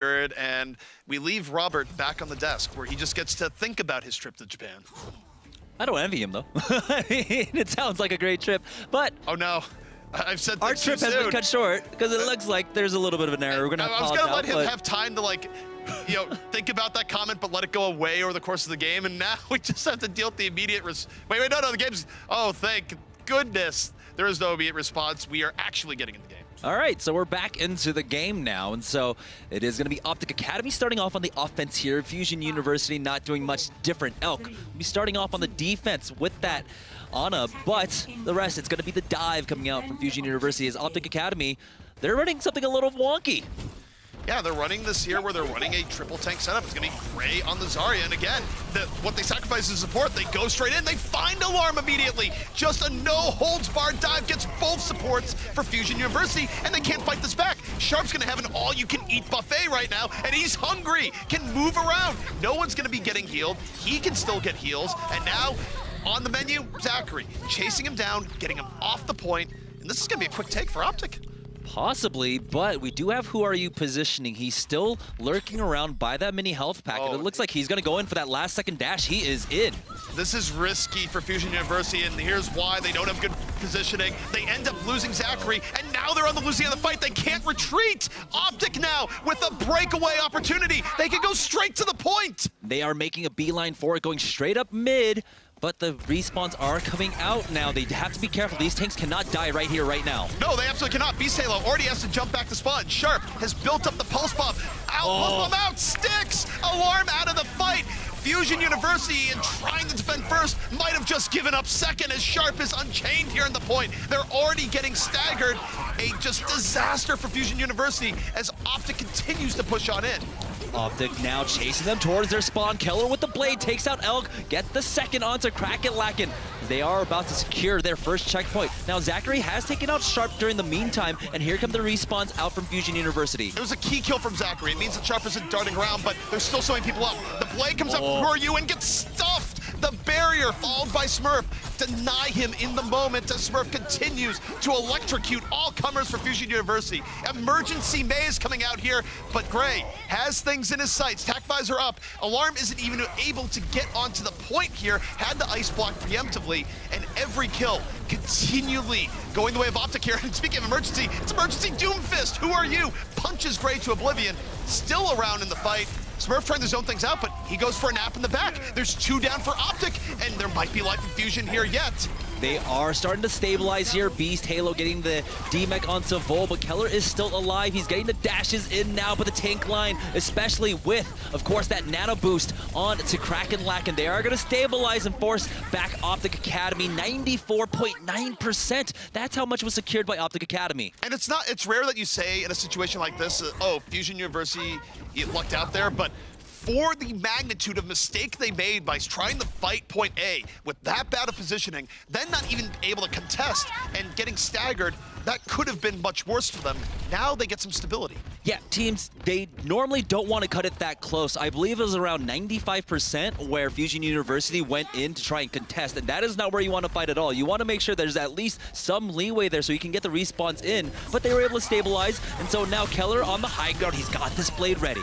and we leave Robert back on the desk where he just gets to think about his trip to Japan. I don't envy him, though. I mean, it sounds like a great trip, but... Oh, no. I've said our trip has been cut short because it looks like there's a little bit of an error. We're gonna I was going to let him have time to, like, you know, think about that comment, but let it go away over the course of the game, and now we just have to deal with the immediate... Wait, no, the game's... Oh, thank goodness. There is no immediate response. We are actually getting in the game. All right, so we're back into the game now, and so it is going to be OpTic Academy starting off on the offense here. Fusion University not doing much different. Elk will be starting off on the defense with that Ana, but the rest, it's going to be the dive coming out from Fusion University as OpTic Academy. They're running something a little wonky. Yeah, they're running this here where they're running a triple tank setup. It's going to be Gray on the Zarya. And again, what they sacrifice is support. They go straight in. They find Alarm immediately. Just a no-holds-barred dive gets both supports for Fusion University, and they can't fight this back. Sharp's going to have an all-you-can-eat buffet right now, and he's hungry, can move around. No one's going to be getting healed. He can still get heals. And now, on the menu, Zachary chasing him down, getting him off the point. And this is going to be a quick take for OpTic. Possibly, but we do have Who Are You positioning. He's still lurking around by that mini health pack, and it looks like he's going to go in for that last second dash. He is in. This is risky for Fusion University, and here's why. They don't have good positioning. They end up losing Zachary, and now they're on the losing end of the fight. They can't retreat. OpTic now with a breakaway opportunity. They can go straight to the point. They are making a beeline for it, going straight up mid. But the respawns are coming out now. They have to be careful. These tanks cannot die right here, right now. No, they absolutely cannot. Beast Halo already has to jump back to spawn. Sharp has built up the pulse bomb. Pulse bomb out, sticks! Alarm out of the fight. Fusion University, in trying to defend first, might have just given up second as Sharp is unchained here in the point. They're already getting staggered. A just disaster for Fusion University as OpTic continues to push on in. OpTic now chasing them towards their spawn. Keller with the blade takes out Elk, get the second onto Kraken. They are about to secure their first checkpoint. Now Zachary has taken out Sharp during the meantime, and here come the respawns out from Fusion University. It was a key kill from Zachary. It means that Sharp isn't darting around, but there's still so many people up. The blade comes up for you and gets stuffed. The barrier followed by Smurf. Deny him in the moment as Smurf continues to electrocute all comers for Fusion University. Emergency Maze coming out here, but Gray has things in his sights. Tac visor up. Alarm isn't even able to get onto the point here. Had the ice block preemptively, and every kill continually going the way of OpTic here. And speaking of emergency, it's emergency Doomfist. Who are you? Punches Gray to oblivion. Still around in the fight. Smurf trying to zone things out, but he goes for a nap in the back. There's two down for OpTic, and there might be life infusion here yet. They are starting to stabilize here. Beast Halo getting the D-Mech onto Vol, but Keller is still alive. He's getting the dashes in now, but the tank line, especially with, of course, that nano boost on to Kraken. They are going to stabilize and force back OpTic Academy. 94.9%. That's how much was secured by OpTic Academy. And it's rare that you say in a situation like this, oh, Fusion University, you lucked out there, but for the magnitude of mistake they made by trying to fight point A with that bad of positioning, then not even able to contest and getting staggered, that could have been much worse for them. Now they get some stability. Yeah, teams, they normally don't want to cut it that close. I believe it was around 95% where Fusion University went in to try and contest, and that is not where you want to fight at all. You want to make sure there's at least some leeway there so you can get the respawns in, but they were able to stabilize, and so now Keller on the high ground, he's got this blade ready.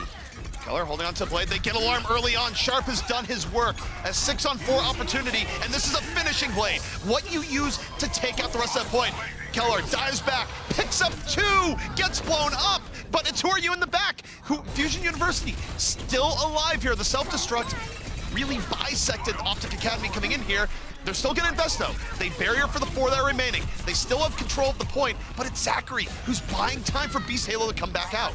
Keller holding on to the blade. They get Alarm early on. Sharp has done his work. A 6-on-4 opportunity, and this is a finishing blade. What you use to take out the rest of that point. Keller dives back, picks up two, gets blown up, but it's Who Are You in the back? Fusion University still alive here. The self-destruct really bisected OpTic Academy coming in here. They're still going to invest, though. They barrier for the 4 that are remaining. They still have control of the point, but it's Zachary who's buying time for Beast Halo to come back out.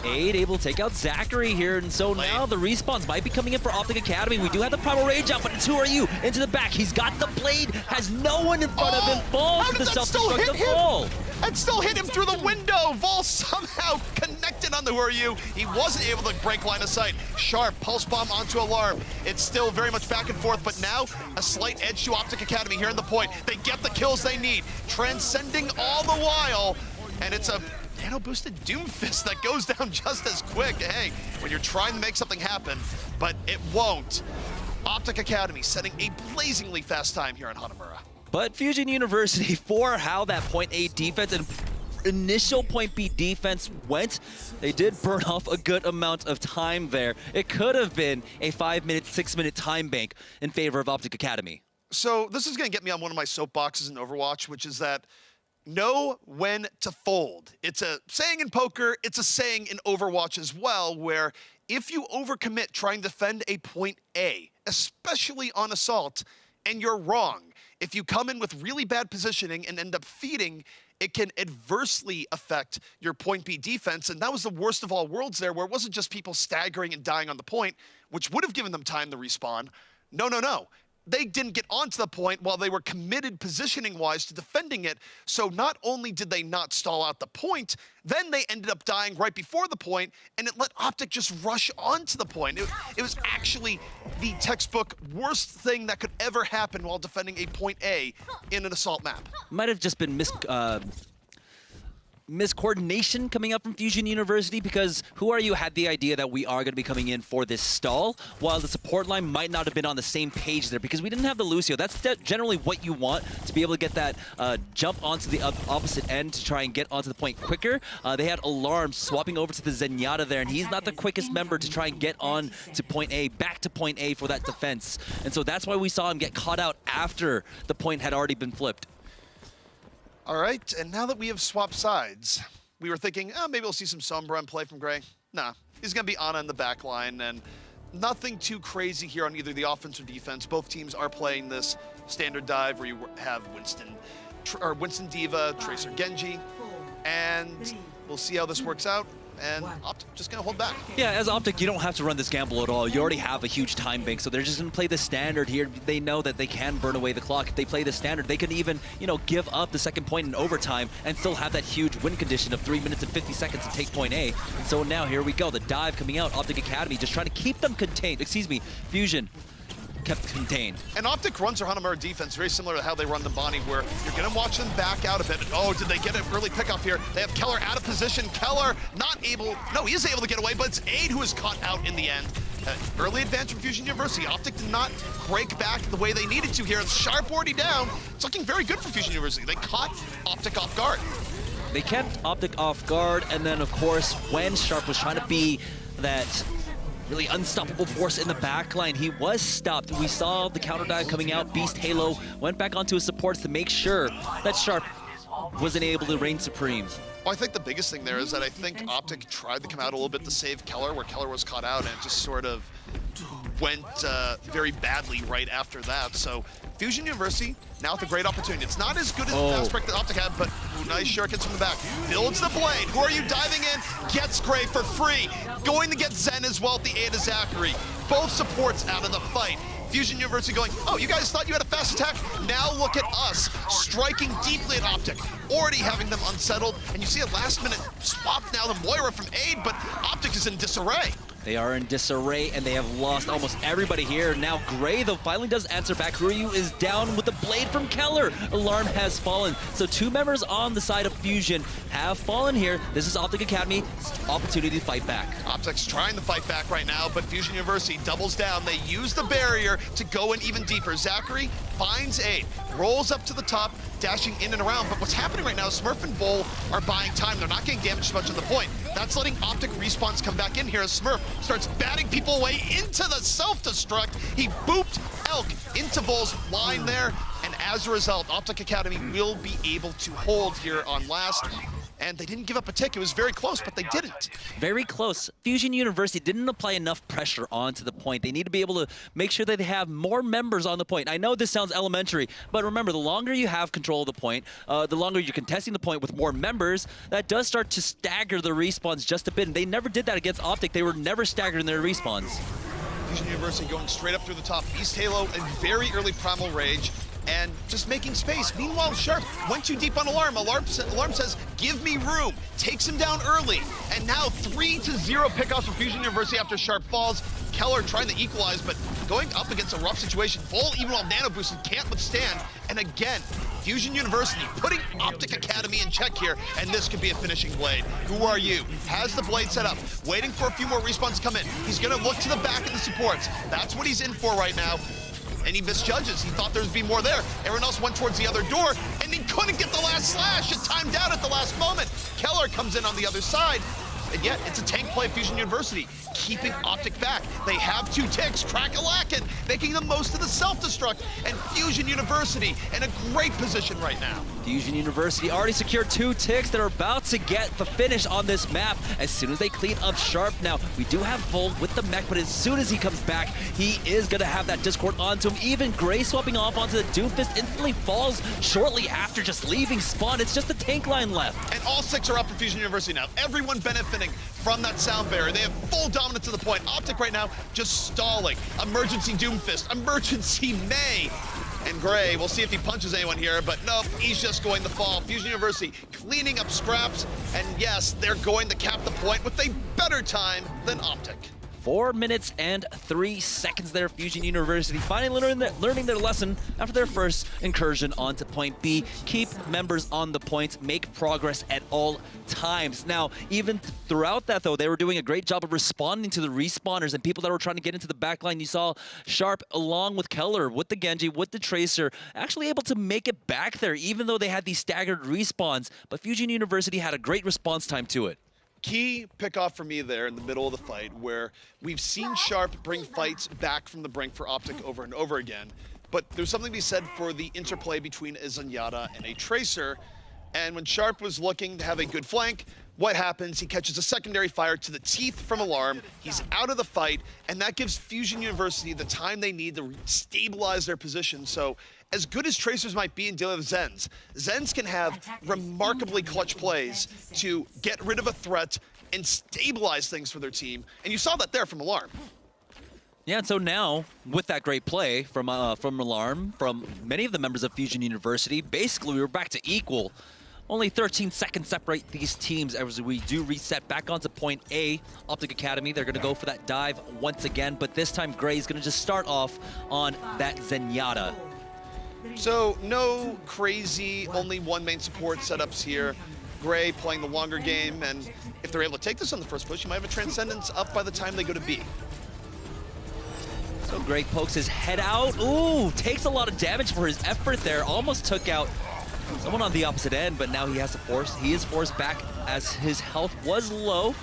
Aid able to take out Zachary here, and so now the respawns might be coming in for OpTic Academy. We do have the Primal Rage out, but it's Who Are You into the back. He's got the blade, has no one in front of him. Falls to the self-destructive Vol. And still hit him through the window. Vol somehow connected on the Who Are You. He wasn't able to break line of sight. Sharp, pulse bomb onto Alarm. It's still very much back and forth, but now a slight edge to OpTic Academy here in the point. They get the kills they need, transcending all the while, and it's a nano-boosted Doomfist that goes down just as quick. Hey, when you're trying to make something happen, but it won't. OpTic Academy setting a blazingly fast time here on Hanamura. But Fusion University, for how that point A defense, and initial point B defense went, they did burn off a good amount of time there. It could have been a 5-minute, 6-minute time bank in favor of OpTic Academy. So this is going to get me on one of my soapboxes in Overwatch, which is that know when to fold. It's a saying in poker, it's a saying in Overwatch as well, where if you overcommit trying to defend a point A, especially on Assault, and you're wrong, if you come in with really bad positioning and end up feeding, it can adversely affect your point B defense. And that was the worst of all worlds there, where it wasn't just people staggering and dying on the point, which would have given them time to respawn. No. They didn't get onto the point while they were committed positioning-wise to defending it. So not only did they not stall out the point, then they ended up dying right before the point, and it let OpTic just rush onto the point. It was actually the textbook worst thing that could ever happen while defending a point A in an Assault map. Might have just been miscoordination coming up from Fusion University, because Who Are You had the idea that we are going to be coming in for this stall, while the support line might not have been on the same page there, because we didn't have the Lucio. That's generally what you want, to be able to get that jump onto the opposite end to try and get onto the point quicker. They had Alarm swapping over to the Zenyatta there, and he's not the quickest member to try and get on to point A, back to point A for that defense. And so that's why we saw him get caught out after the point had already been flipped. All right, and now that we have swapped sides, we were thinking, oh, maybe we'll see some Sombra and play from Gray. Nah, he's going to be Ana in the back line, and nothing too crazy here on either the offense or defense. Both teams are playing this standard dive where you have Winston Diva, Tracer Genji, and we'll see how this works out. And OpTic just going to hold back. Yeah, as OpTic, you don't have to run this gamble at all. You already have a huge time bank, so they're just going to play the standard here. They know that they can burn away the clock. If they play the standard, they can even, give up the second point in overtime and still have that huge win condition of 3 minutes and 50 seconds to take point A. And so now here we go, the dive coming out. OpTic Academy just trying to keep them contained. Excuse me, Fusion kept contained. And OpTic runs their Hanamura defense very similar to how they run the Bonnie, where you're going to watch them back out a bit. Oh, did they get an early pickup here? They have Keller out of position. Keller he is able to get away, but it's Aid who is caught out in the end. Early advantage from Fusion University. OpTic did not break back the way they needed to here. Sharp already down. It's looking very good for Fusion University. They caught OpTic off guard. They kept OpTic off guard, and then, of course, when Sharp was trying to be that really unstoppable force in the backline, he was stopped. We saw the counter dive coming out. Beast Halo went back onto his supports to make sure that Sharp wasn't able to reign supreme. Well, I think the biggest thing there is that I think OpTic tried to come out a little bit to save Keller, where Keller was caught out, and it just sort of went very badly right after that. So Fusion University now with a great opportunity. It's not as good as the fast break that OpTic had, but nice shurikens from the back. Builds the blade. Who are you diving in? Gets Gray for free. Going to get Zen as well at the Ada Zachary. Both supports out of the fight. Fusion University going, oh, you guys thought you had a fast attack? Now look at us, striking deeply at OpTic, already having them unsettled. And you see a last-minute swap now to Moira from Aid, but OpTic is in disarray. They are in disarray, and they have lost almost everybody here. Now Gray, though, finally does answer back. Who Are You is down with the blade from Keller. Alarm has fallen. So 2 members on the side of Fusion have fallen here. This is OpTic Academy's opportunity to fight back. OpTic's trying to fight back right now, but Fusion University doubles down. They use the barrier to go in even deeper. Zachary finds Aid, rolls up to the top, dashing in and around. But what's happening right now is Smurf and Bull are buying time. They're not getting damaged much on the point. That's letting OpTic respawns come back in here as Smurf starts batting people away into the self-destruct. He booped Elk into Bull's line there, and as a result, OpTic Academy will be able to hold here on last. And they didn't give up a tick. It was very close, but they didn't. Very close. Fusion University didn't apply enough pressure onto the point. They need to be able to make sure that they have more members on the point. I know this sounds elementary, but remember, the longer you have control of the point, the longer you're contesting the point with more members, that does start to stagger the respawns just a bit. And they never did that against OpTic. They were never staggered in their respawns. Fusion University going straight up through the top. Beast Halo and very early Primal Rage, and just making space. Meanwhile, Sharp went too deep on Alarm. Alarm says, give me room. Takes him down early. And now 3-0 pickoffs for Fusion University after Sharp falls. Keller trying to equalize, but going up against a rough situation. Bull, even while nano boosted, can't withstand. And again, Fusion University putting OpTic Academy in check here, and this could be a finishing blade. Who Are You has the blade set up, waiting for a few more respawns to come in. He's gonna look to the back of the supports. That's what he's in for right now. and he misjudges. He thought there'd be more there. Everyone else went towards the other door, and he couldn't get the last slash. It timed out at the last moment. Keller comes in on the other side, and yet it's a tank play of Fusion University, keeping OpTic back. They have 2 ticks, crack-a-lackin', making the most of the self-destruct, and Fusion University in a great position right now. Fusion University already secured 2 ticks. They're about to get the finish on this map as soon as they clean up Sharp. Now, we do have Volt with the mech, but as soon as he comes back, he is going to have that Discord onto him. Even Gray swapping off onto the Doomfist instantly falls shortly after just leaving spawn. It's just the tank line left. And all 6 are up for Fusion University now. Everyone benefiting from that sound barrier. They have full dominance to the point. OpTic right now just stalling. Emergency Doomfist, emergency May. And Gray, we'll see if he punches anyone here, but nope, he's just going to fall. Fusion University cleaning up scraps, and yes, they're going to cap the point with a better time than OpTic. 4 minutes and 3 seconds there. Fusion University finally learning their lesson after their first incursion onto point B. Keep members on the points, make progress at all times. Now, even throughout that, though, they were doing a great job of responding to the respawners and people that were trying to get into the backline. You saw Sharp, along with Keller, with the Genji, with the Tracer, actually able to make it back there, even though they had these staggered respawns. But Fusion University had a great response time to it. Key pick-off for me there in the middle of the fight, where we've seen Sharp bring fights back from the brink for OpTic over and over again, but there's something to be said for the interplay between a Zenyatta and a Tracer, and when Sharp was looking to have a good flank, what happens? He catches a secondary fire to the teeth from Alarm, he's out of the fight, and that gives Fusion University the time they need to stabilize their position. So as good as Tracers might be in dealing with Zens, Zens can have remarkably clutch plays to get rid of a threat and stabilize things for their team. And you saw that there from Alarm. Yeah, and so now, with that great play from Alarm, from many of the members of Fusion University, basically we were back to equal. Only 13 seconds separate these teams as we do reset back onto point A. OpTic Academy, they're going to go for that dive once again, but this time Gray's going to just start off on that Zenyatta. So no crazy, only 1 main support setups here. Gray playing the longer game, and if they're able to take this on the first push, you might have a Transcendence up by the time they go to B. So Gray pokes his head out. Ooh, takes a lot of damage for his effort there. Almost took out someone on the opposite end, but now he has to force. He is forced back as his health was low.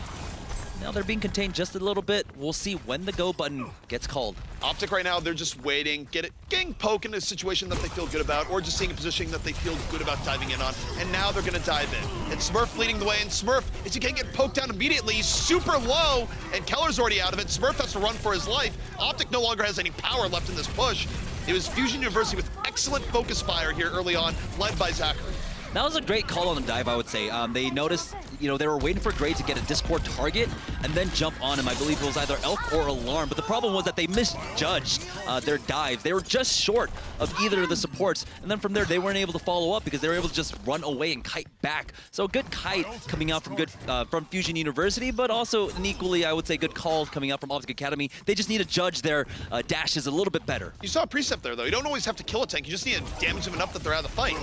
Now they're being contained just a little bit. We'll see when the go button gets called. OpTic right now, they're just waiting, getting poked in a situation that they feel good about, or just seeing a position that they feel good about diving in on, and now they're gonna dive in. And Smurf leading the way, and Smurf, is he can't get poked down immediately, he's super low, and Keller's already out of it. Smurf has to run for his life. OpTic no longer has any power left in this push. It was Fusion University with excellent focus fire here early on, led by Zachary. That was a great call on the dive, I would say. They noticed, they were waiting for Gray to get a Discord target and then jump on him. I believe it was either Elk or Alarm, but the problem was that they misjudged their dives. They were just short of either of the supports, and then from there, they weren't able to follow up because they were able to just run away and kite back. So a good kite coming out from Fusion University, but also an equally, I would say, good call coming out from OpTic Academy. They just need to judge their dashes a little bit better. You saw a precept there, though. You don't always have to kill a tank. You just need to damage them enough that they're out of the fight.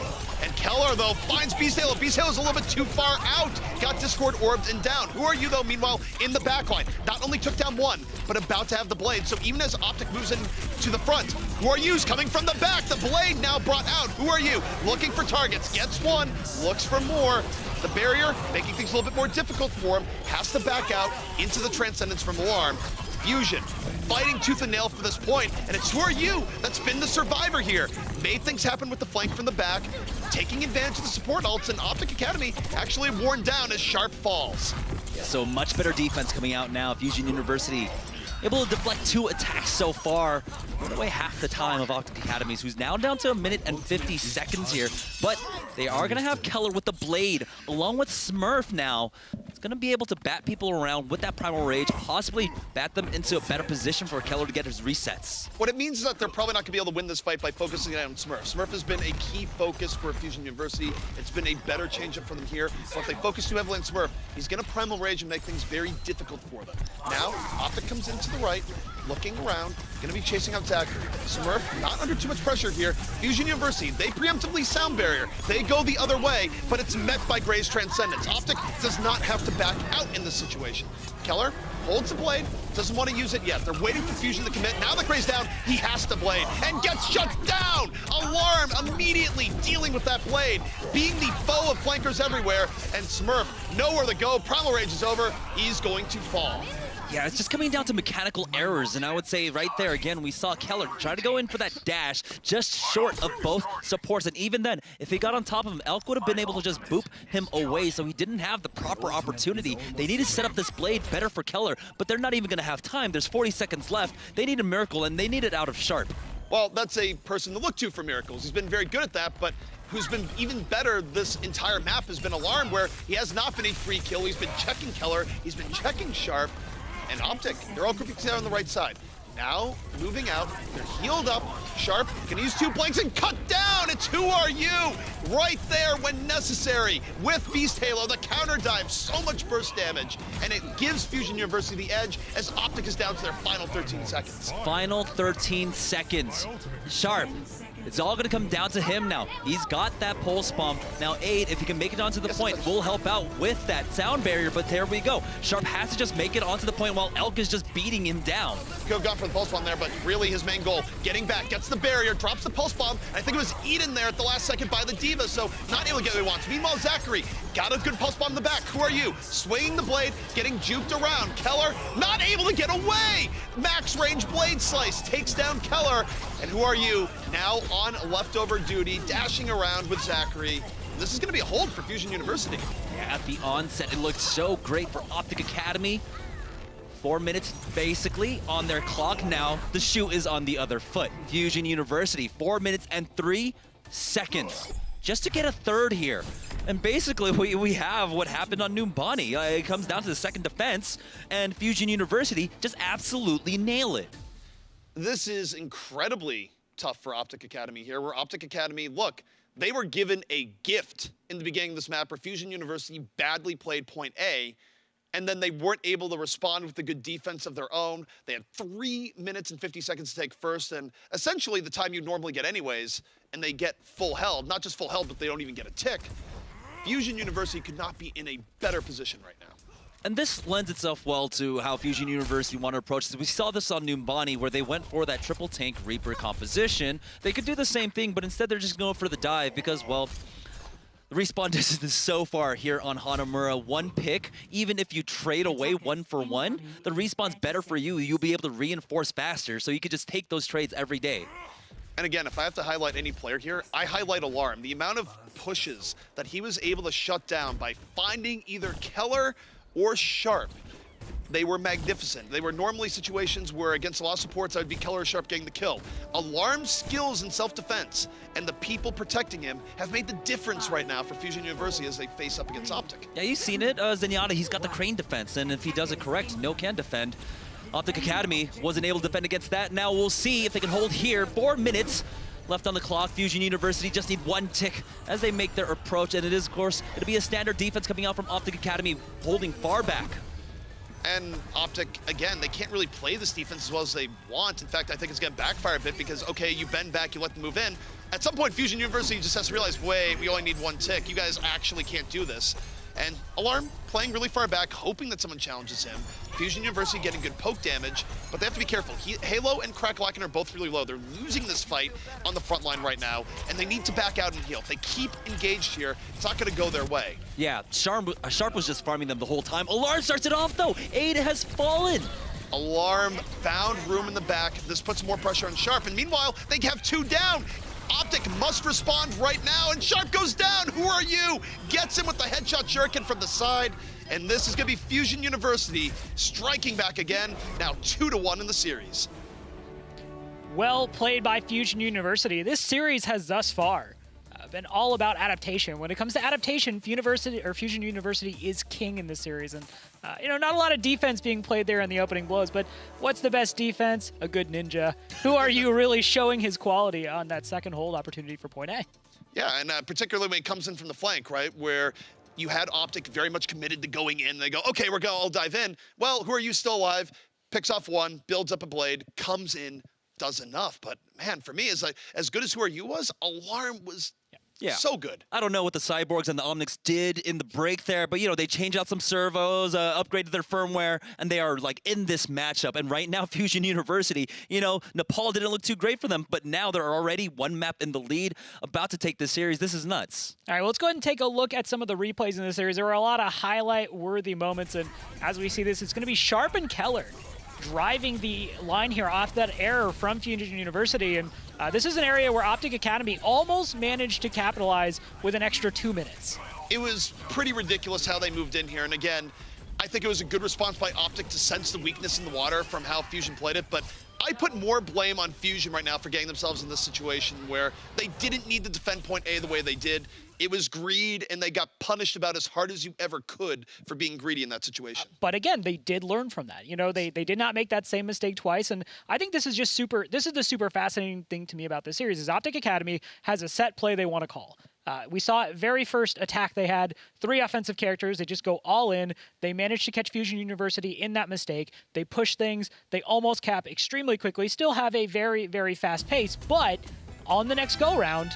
And Keller, though, finds Beast Halo. Beast Halo's a little bit too far out. Got Discord orbed and down. Who are you, though, meanwhile, in the backline? Not only took down 1, but about to have the blade. So even as OpTic moves in to the front, who are you? Coming from the back. The blade now brought out. Who are you? Looking for targets. Gets 1. Looks for more. The barrier, making things a little bit more difficult for him. Has to back out into the Transcendence from Alarm. Fusion fighting tooth and nail for this point, and it's who are you that's been the survivor here. Made things happen with the flank from the back, taking advantage of the support ults, and OpTic Academy actually worn down as Sharp falls. Yeah, so much better defense coming out now. Fusion University able to deflect 2 attacks so far. Put away half the time of OpTic Academies, who's now down to 1 minute and 50 seconds here. But they are going to have Keller with the blade, along with Smurf now. It's going to be able to bat people around with that Primal Rage, possibly bat them into a better position for Keller to get his resets. What it means is that they're probably not going to be able to win this fight by focusing on Smurf. Smurf has been a key focus for Fusion University. It's been a better changeup for them here. But if they focus too heavily on Smurf, he's going to Primal Rage and make things very difficult for them. Now, OpTic comes into the right, looking around, going to be chasing out Zachary. Smurf, not under too much pressure here. Fusion University, they preemptively sound barrier. They go the other way, but it's met by Gray's Transcendence. OpTic does not have to back out in this situation. Keller holds the blade, doesn't want to use it yet. They're waiting for Fusion to commit. Now that Gray's down, he has to blade and gets shut down. Alarm immediately dealing with that blade, being the foe of flankers everywhere, and Smurf nowhere to go. Primal Rage is over. He's going to fall. Yeah, it's just coming down to mechanical errors, and I would say right there again, we saw Keller try to go in for that dash just short of both supports, and even then, if he got on top of him, Elk would have been able to just boop him away, so he didn't have the proper opportunity. They need to set up this blade better for Keller, but they're not even going to have time. There's 40 seconds left. They need a miracle, and they need it out of Sharp. Well, that's a person to look to for miracles. He's been very good at that, but who's been even better this entire map has been Alarm, where he has not been a free kill. He's been checking Keller, he's been checking Sharp, and OpTic. They're all grouping together on the right side. Now, moving out, they're healed up. Sharp can use 2 blanks and cut down. It's Who Are You? Right there when necessary. With Beast Halo, the counter dive, so much burst damage. And it gives Fusion University the edge as OpTic is down to their final 13 seconds. Final 13 seconds. Sharp. It's all going to come down to him now. He's got that pulse bomb. Now, Aid, if he can make it onto the point, will help out with that sound barrier, but there we go. Sharp has to just make it onto the point while Elk is just beating him down. Could have gone for the pulse bomb there, but really his main goal, getting back, gets the barrier, drops the pulse bomb. I think it was Eden there at the last second by the Diva, so not able to get what he wants. Meanwhile, Zachary got a good pulse bomb in the back. Who Are You? Swinging the blade, getting juked around. Keller not able to get away. Max range blade slice takes down Keller, and Who Are You? Now on leftover duty, dashing around with Zachary. This is going to be a hold for Fusion University. Yeah, at the onset, it looked so great for OpTic Academy. 4 minutes basically on their clock now. The shoe is on the other foot. Fusion University, 4 minutes and 3 seconds just to get a third here. And basically we have what happened on Numbani. It comes down to the second defense, and Fusion University just absolutely nail it. This is incredibly tough for OpTic Academy here, where OpTic Academy, look, they were given a gift in the beginning of this map where Fusion University badly played point A, and then they weren't able to respond with a good defense of their own. They had 3 minutes and 50 seconds to take first, and essentially the time you'd normally get anyways, and they get full held. Not just full held, but they don't even get a tick. Fusion University could not be in a better position right now. And this lends itself well to how Fusion University want to approach this. We saw this on Numbani, where they went for that triple tank Reaper composition. They could do the same thing, but instead they're just going for the dive because, well, the respawn distance is so far here on Hanamura. One pick, even if you trade away 1 for 1, the respawn's better for you. You'll be able to reinforce faster, so you could just take those trades every day. And again, if I have to highlight any player here, I highlight Alarm. The amount of pushes that he was able to shut down by finding either Keller or Sharp, they were magnificent. They were normally situations where against a lot of supports, I would be Keller or Sharp getting the kill. Alarm's skills in self-defense and the people protecting him have made the difference right now for Fusion University as they face up against OpTic. Yeah, you've seen it. Zenyatta, he's got the crane defense, and if he does it correct, no can defend. OpTic Academy wasn't able to defend against that. Now we'll see if they can hold here. 4 minutes left on the clock. Fusion University just need 1 tick as they make their approach, and it is, of course, it'll be a standard defense coming out from OpTic Academy, holding far back. And OpTic, again, they can't really play this defense as well as they want. In fact, I think it's going to backfire a bit because, okay, you bend back, you let them move in. At some point, Fusion University just has to realize, wait, we only need 1 tick. You guys actually can't do this. And Alarm playing really far back, hoping that someone challenges him. Fusion University getting good poke damage, but they have to be careful. Halo and Cracklocken are both really low. They're losing this fight on the front line right now, and they need to back out and heal. If they keep engaged here, it's not going to go their way. Yeah, Sharp was just farming them the whole time. Alarm starts it off, though. Ada has fallen. Alarm found room in the back. This puts more pressure on Sharp, and meanwhile, they have 2 down. OpTic must respond right now, and Sharp goes down. Who Are You? Gets him with the headshot shuriken from the side, and this is going to be Fusion University striking back again, now 2-1 in the series. Well played by Fusion University. This series has thus far been all about adaptation. When it comes to adaptation, Fusion University is king in this series, and not a lot of defense being played there in the opening blows, but what's the best defense? A good ninja. Who Are You really showing his quality on that second hold opportunity for point A? Yeah, and particularly when it comes in from the flank, right, where you had OpTic very much committed to going in. They go, okay, I'll dive in. Well, Who Are You still alive? Picks off 1, builds up a blade, comes in, does enough. But man, for me, as good as Who Are You was, Alarm was Yeah. So good. I don't know what the Cyborgs and the Omnics did in the break there, but, you know, they changed out some servos, upgraded their firmware, and they are, like, in this matchup. And right now, Fusion University, you know, Nepal didn't look too great for them, but now they're already one map in the lead, about to take this series. This is nuts. All right, well, let's go ahead and take a look at some of the replays in this series. There were a lot of highlight-worthy moments, and as we see this, it's going to be Sharp and Keller driving the line here off that error from Fusion University. And this is an area where OpTic Academy almost managed to capitalize with an extra 2 minutes. It was pretty ridiculous how they moved in here. And again, I think it was a good response by OpTic to sense the weakness in the water from how Fusion played it. But I put more blame on Fusion right now for getting themselves in this situation where they didn't need to defend point A the way they did. It was greed, and they got punished about as hard as you ever could for being greedy in that situation. But again, they did learn from that. You know, they did not make that same mistake twice, and I think this is just this is the super fascinating thing to me about this series is OpTic Academy has a set play they want to call. We saw very first attack they had 3 offensive characters. They just go all in. They managed to catch Fusion University in that mistake. They push things. They almost cap extremely quickly, still have a very, very fast pace, but on the next go-round,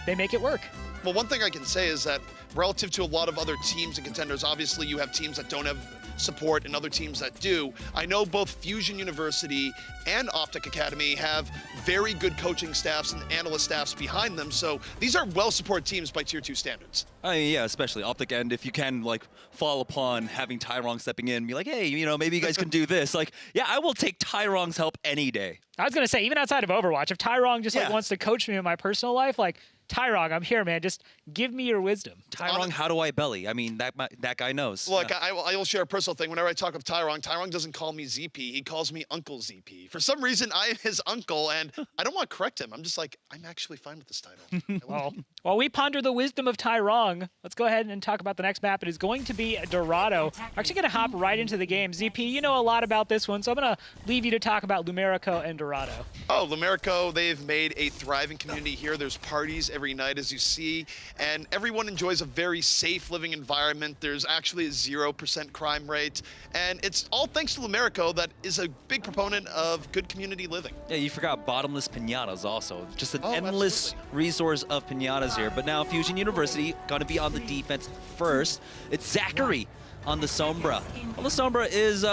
they make it work. Well, one thing I can say is that relative to a lot of other teams and contenders, obviously you have teams that don't have support and other teams that do. I know both Fusion University and OpTic Academy have very good coaching staffs and analyst staffs behind them, so these are well-supported teams by Tier 2 standards. I mean, yeah, especially OpTic, and if you can, like, fall upon having Tyrong stepping in and be like, hey, you know, maybe you guys can do this. Like, yeah, I will take Tyrong's help any day. I was going to say, even outside of Overwatch, if Tyrong just like wants to coach me in my personal life, like, Tyrong, I'm here, man. Just give me your wisdom. Tyrong, how do I belly? I mean, that guy knows. Look, I will share a personal thing. Whenever I talk with Tyrong doesn't call me ZP. He calls me Uncle ZP. For some reason, I am his uncle, and I don't want to correct him. I'm just like, I'm actually fine with this title. Well, while we ponder the wisdom of Tyrong, let's go ahead and talk about the next map. It is going to be Dorado. We're actually going to hop right into the game. ZP, you know a lot about this one, so I'm going to leave you to talk about Lumerico and Dorado. Oh, Lumerico, they've made a thriving community here. There's parties every night, as you see, and everyone enjoys a very safe living environment. There's actually a 0% crime rate, and it's all thanks to Lumerico that is a big proponent of good community living. Yeah, you forgot bottomless pinatas also. Just an endless absolutely. resource of pinatas here. But now Fusion University going to be on the defense first. It's Zachary on the Sombra. Well, the Sombra is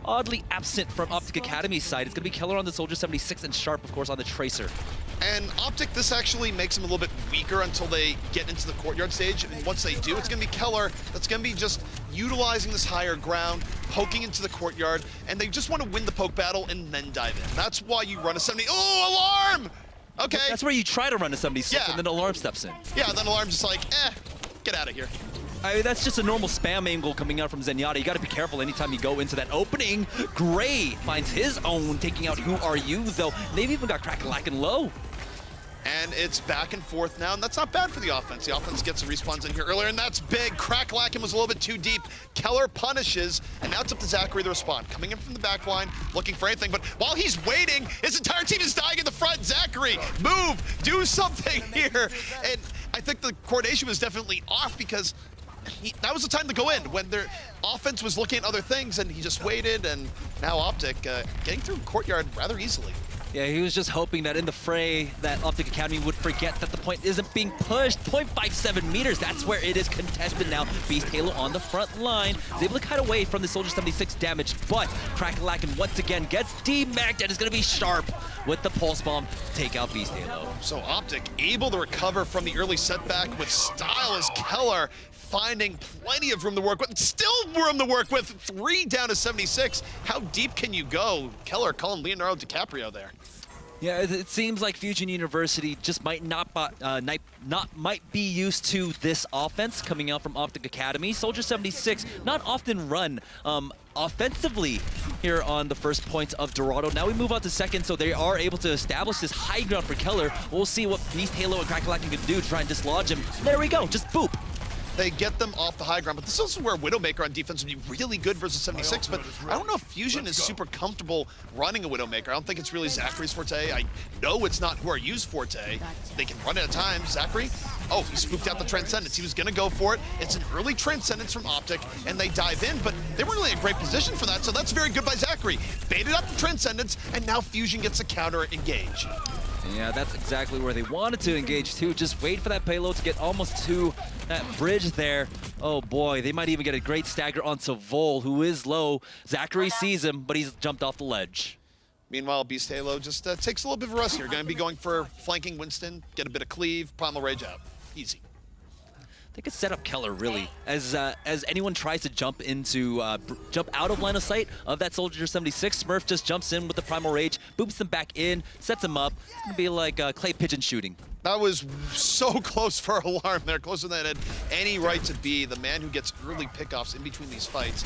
oddly absent from OpTic Academy's side. It's going to be Keller on the Soldier 76 and Sharp, of course, on the Tracer. And OpTic, this actually makes them a little bit weaker until they get into the courtyard stage. And once they do, it's going to be Keller that's going to be just utilizing this higher ground, poking into the courtyard, and they just want to win the poke battle and then dive in. That's why you run a 70. Oh, alarm! Okay. That's where you try to run a 76 and then alarm steps in. Yeah, then alarm's just like, get out of here. I mean, that's just a normal spam aim goal coming out from Zenyatta. You got to be careful anytime you go into that opening. Gray finds his own, taking out Who Are You, though. They've even got Crack-a-Lack low. And it's back and forth now, and that's not bad for the offense. The offense gets some respawns in here earlier, and that's big. Crack-a-Lack was a little bit too deep. Keller punishes, and now it's up to Zachary to respond. Coming in from the back line, looking for anything, but while he's waiting, his entire team is dying in the front. Zachary, move, do something here. And I think the coordination was definitely off because that was the time to go in when their offense was looking at other things, and he just waited, and now OpTic getting through courtyard rather easily. Yeah, he was just hoping that in the fray that OpTic Academy would forget that the point isn't being pushed. 0.57 meters, that's where it is contested now. Beast Halo on the front line. Is able to cut away from the Soldier 76 damage, but Crack-a-Lack once again gets demagged, and it's going to be Sharp with the Pulse Bomb to take out Beast Halo. So OpTic able to recover from the early setback with style as Keller finding plenty of room to work with. Still room to work with. 3 down to 76. How deep can you go? Keller calling Leonardo DiCaprio there. Yeah, it seems like Fusion University just might be used to this offense coming out from OpTic Academy. Soldier 76 not often run offensively here on the first point of Dorado. Now we move on to second, so they are able to establish this high ground for Keller. We'll see what Beast Halo and Crack-a-Lack can do to try and dislodge him. There we go, just boop. They get them off the high ground, but this is where Widowmaker on defense would be really good versus 76, but I don't know if Fusion is super comfortable running a Widowmaker. I don't think it's really Zachary's forte. I know it's not Who Are You's forte. They can run it at times. Zachary, Oh, he spooked out the Transcendence. He was going to go for it. It's an early Transcendence from OpTic, and they dive in, but they weren't really in a great position for that, so that's very good by Zachary. Baited up the Transcendence, and now Fusion gets a counter engage. Yeah, that's exactly where they wanted to engage too. Just wait for that payload to get almost to that bridge there. Oh boy, they might even get a great stagger on Savol, who is low. Zachary sees him, but he's jumped off the ledge. Meanwhile, Beast Halo just takes a little bit of a rest here. Going to be going for flanking Winston, get a bit of cleave, Primal Rage out. Easy. They could set up Keller really, as anyone tries to jump out of line of sight of that Soldier 76. Smurf just jumps in with the Primal Rage, boops them back in, sets them up. It's gonna be like clay pigeon shooting. That was so close for Alarm there, closer than it had any right to be. The man who gets early pickoffs in between these fights.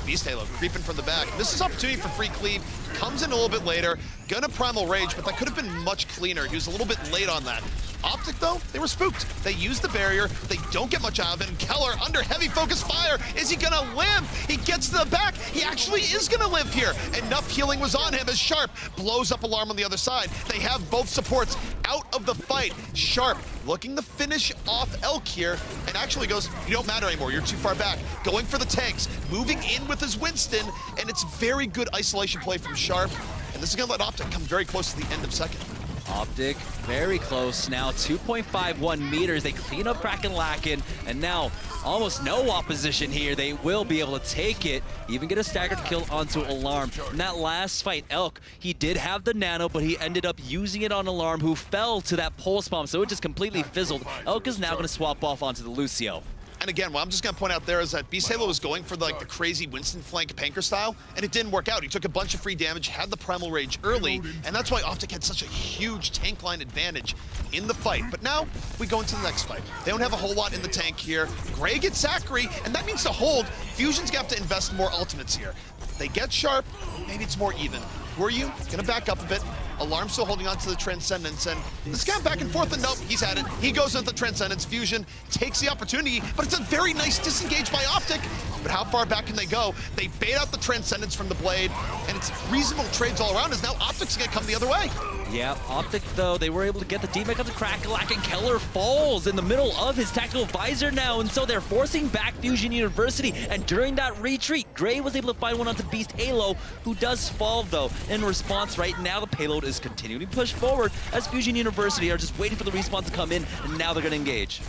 Beast Halo creeping from the back. This is opportunity for free cleave. Comes in a little bit later. Gonna Primal Rage, but that could have been much cleaner. He was a little bit late on that. OpTic, though, they were spooked. They used the barrier. They don't get much out of it. And Keller, under heavy focus fire, is he gonna live? He gets to the back. He actually is gonna live here. Enough healing was on him as Sharp blows up Alarm on the other side. They have both supports out of the fight. Sharp looking to finish off Elk here, and actually goes, you don't matter anymore, you're too far back. Going for the tanks, moving in with his Winston, and it's very good isolation play from Sharp. And this is gonna let OpTic come very close to the end of second. OpTic very close now, 2.51 meters. They clean up Kraken-Lacken, and now almost no opposition here. They will be able to take it, even get a staggered kill onto Alarm. In that last fight, Elk, he did have the nano, but he ended up using it on Alarm, who fell to that pulse bomb, so it just completely fizzled. Elk is now going to swap off onto the Lucio. And again, what I'm just going to point out there is that Beast Halo was going for the crazy Winston flank Panker style, and it didn't work out. He took a bunch of free damage, had the Primal Rage early, and that's why OpTic had such a huge tank line advantage in the fight. But now, we go into the next fight. They don't have a whole lot in the tank here. Gray gets Zachary, and that means to hold, Fusion's going to have to invest more ultimates here. They get Sharp, maybe it's more even. Who are you? Gonna back up a bit. Alarm still holding on to the Transcendence, and this is going back and forth, and nope, he's had it. He goes into the Transcendence. Fusion takes the opportunity, but it's a very nice disengage by OpTic. But how far back can they go? They bait out the Transcendence from the Blade, and it's reasonable trades all around, as now OpTic's gonna come the other way. Yeah, OpTic, though, they were able to get the DMAC on the Kraken-Lacken. Keller falls in the middle of his tactical visor now, and so they're forcing back Fusion University. And during that retreat, Gray was able to find one onto Beast Halo, who does fall, though. In response, right now, the payload is continuing to push forward as Fusion University are just waiting for the respawn to come in, and now they're going to engage.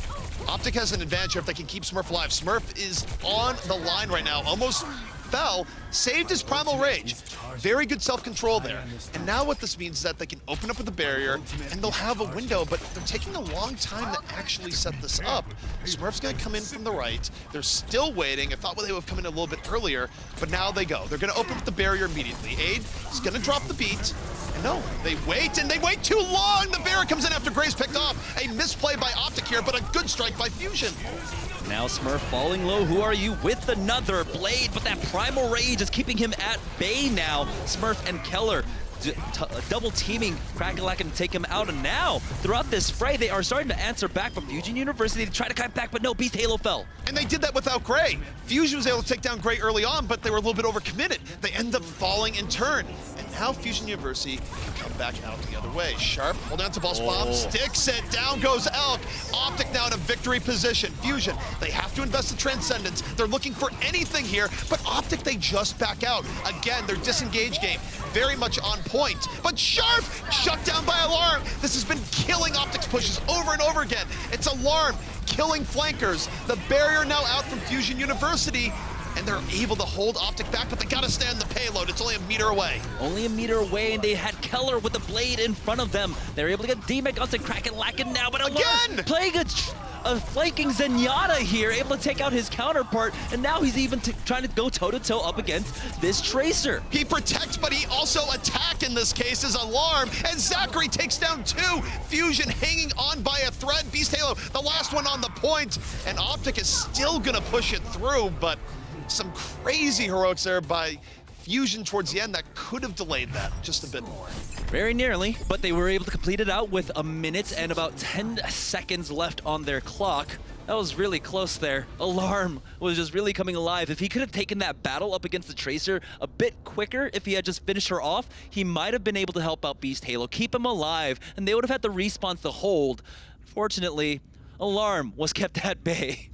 OpTic has an advantage here if they can keep Smurf alive. Smurf is on the line right now, almost fell, saved his Primal Rage. Very good self-control there. And now what this means is that they can open up with the barrier, and they'll have a window, but they're taking a long time to actually set this up. Smurf's gonna come in from the right. They're still waiting. I thought they would have come in a little bit earlier, but now they go. They're gonna open up the barrier immediately. Aid is gonna drop the beat. And no, they wait, and they wait too long! The barrier comes in after Gray's picked off. A misplay by OpTic here, but a good strike by Fusion. Now Smurf falling low. Who are you with another Blade? But that Primal Rage is keeping him at bay now. Smurf and Keller double teaming Kraken-Lacken to take him out. And now, throughout this fray, they are starting to answer back from Fusion University to try to cut back, but no, Beast Halo fell. And they did that without Gray. Fusion was able to take down Gray early on, but they were a little bit overcommitted. They end up falling in turn. And now Fusion University can come back out the other way. Sharp, hold on to Boss Bomb, sticks it, down goes Elk. OpTic now in a victory position. Fusion, they have to invest in Transcendence. They're looking for anything here, but OpTic, they just back out. Again, their disengage game, very much on point. But Sharp, shut down by Alarm. This has been killing OpTic's pushes over and over again. It's Alarm killing flankers. The barrier now out from Fusion University, and they're able to hold OpTic back, but they gotta stand the payload. It's only a meter away. Only a meter away, and they had Keller with the Blade in front of them. They're able to get DMAC onto Kraken-Lacken now, but Alarm playing a flanking Zenyatta here, able to take out his counterpart, and now he's even trying to go toe-to-toe up against this Tracer. He protects, but he also attack in this case is Alarm, and Zachary takes down two. Fusion hanging on by a thread. Beast Halo, the last one on the point, and OpTic is still gonna push it through, but some crazy heroics there by Fusion towards the end that could have delayed that just a bit more. Very nearly, but they were able to complete it out with a minute and about 10 seconds left on their clock. That was really close there. Alarm was just really coming alive. If he could have taken that battle up against the Tracer a bit quicker, if he had just finished her off, he might have been able to help out Beast Halo, keep him alive, and they would have had the respawns to hold. Fortunately, Alarm was kept at bay.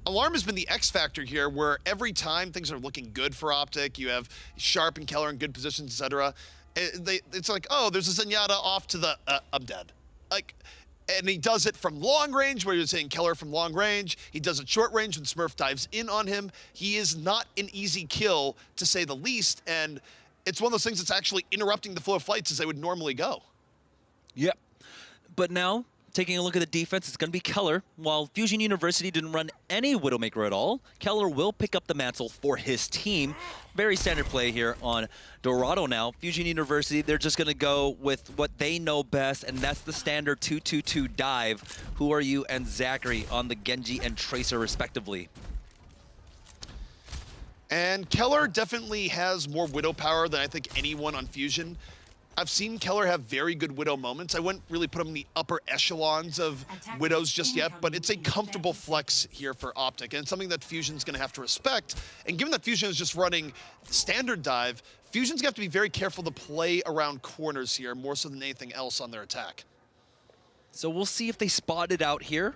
Alarm has been the X factor here, where every time things are looking good for OpTic, you have Sharp and Keller in good positions, etc. It's like, oh, there's a Zenyatta off to the, I'm dead. Like, and he does it from long range, where you're saying Keller from long range. He does it short range when Smurf dives in on him. He is not an easy kill, to say the least, and it's one of those things that's actually interrupting the flow of fights as they would normally go. Yep. But now, taking a look at the defense, it's going to be Keller. While Fusion University didn't run any Widowmaker at all, Keller will pick up the mantle for his team. Very standard play here on Dorado now. Fusion University, they're just going to go with what they know best, and that's the standard 2-2-2 dive. Who are you and Zachary on the Genji and Tracer, respectively. And Keller definitely has more Widow power than I think anyone on Fusion. I've seen Keller have very good Widow moments. I wouldn't really put him in the upper echelons of Widows just yet, but it's a comfortable flex here for OpTic, and it's something that Fusion's going to have to respect. And given that Fusion is just running standard dive, Fusion's going to have to be very careful to play around corners here, more so than anything else on their attack. So we'll see if they spot it out here,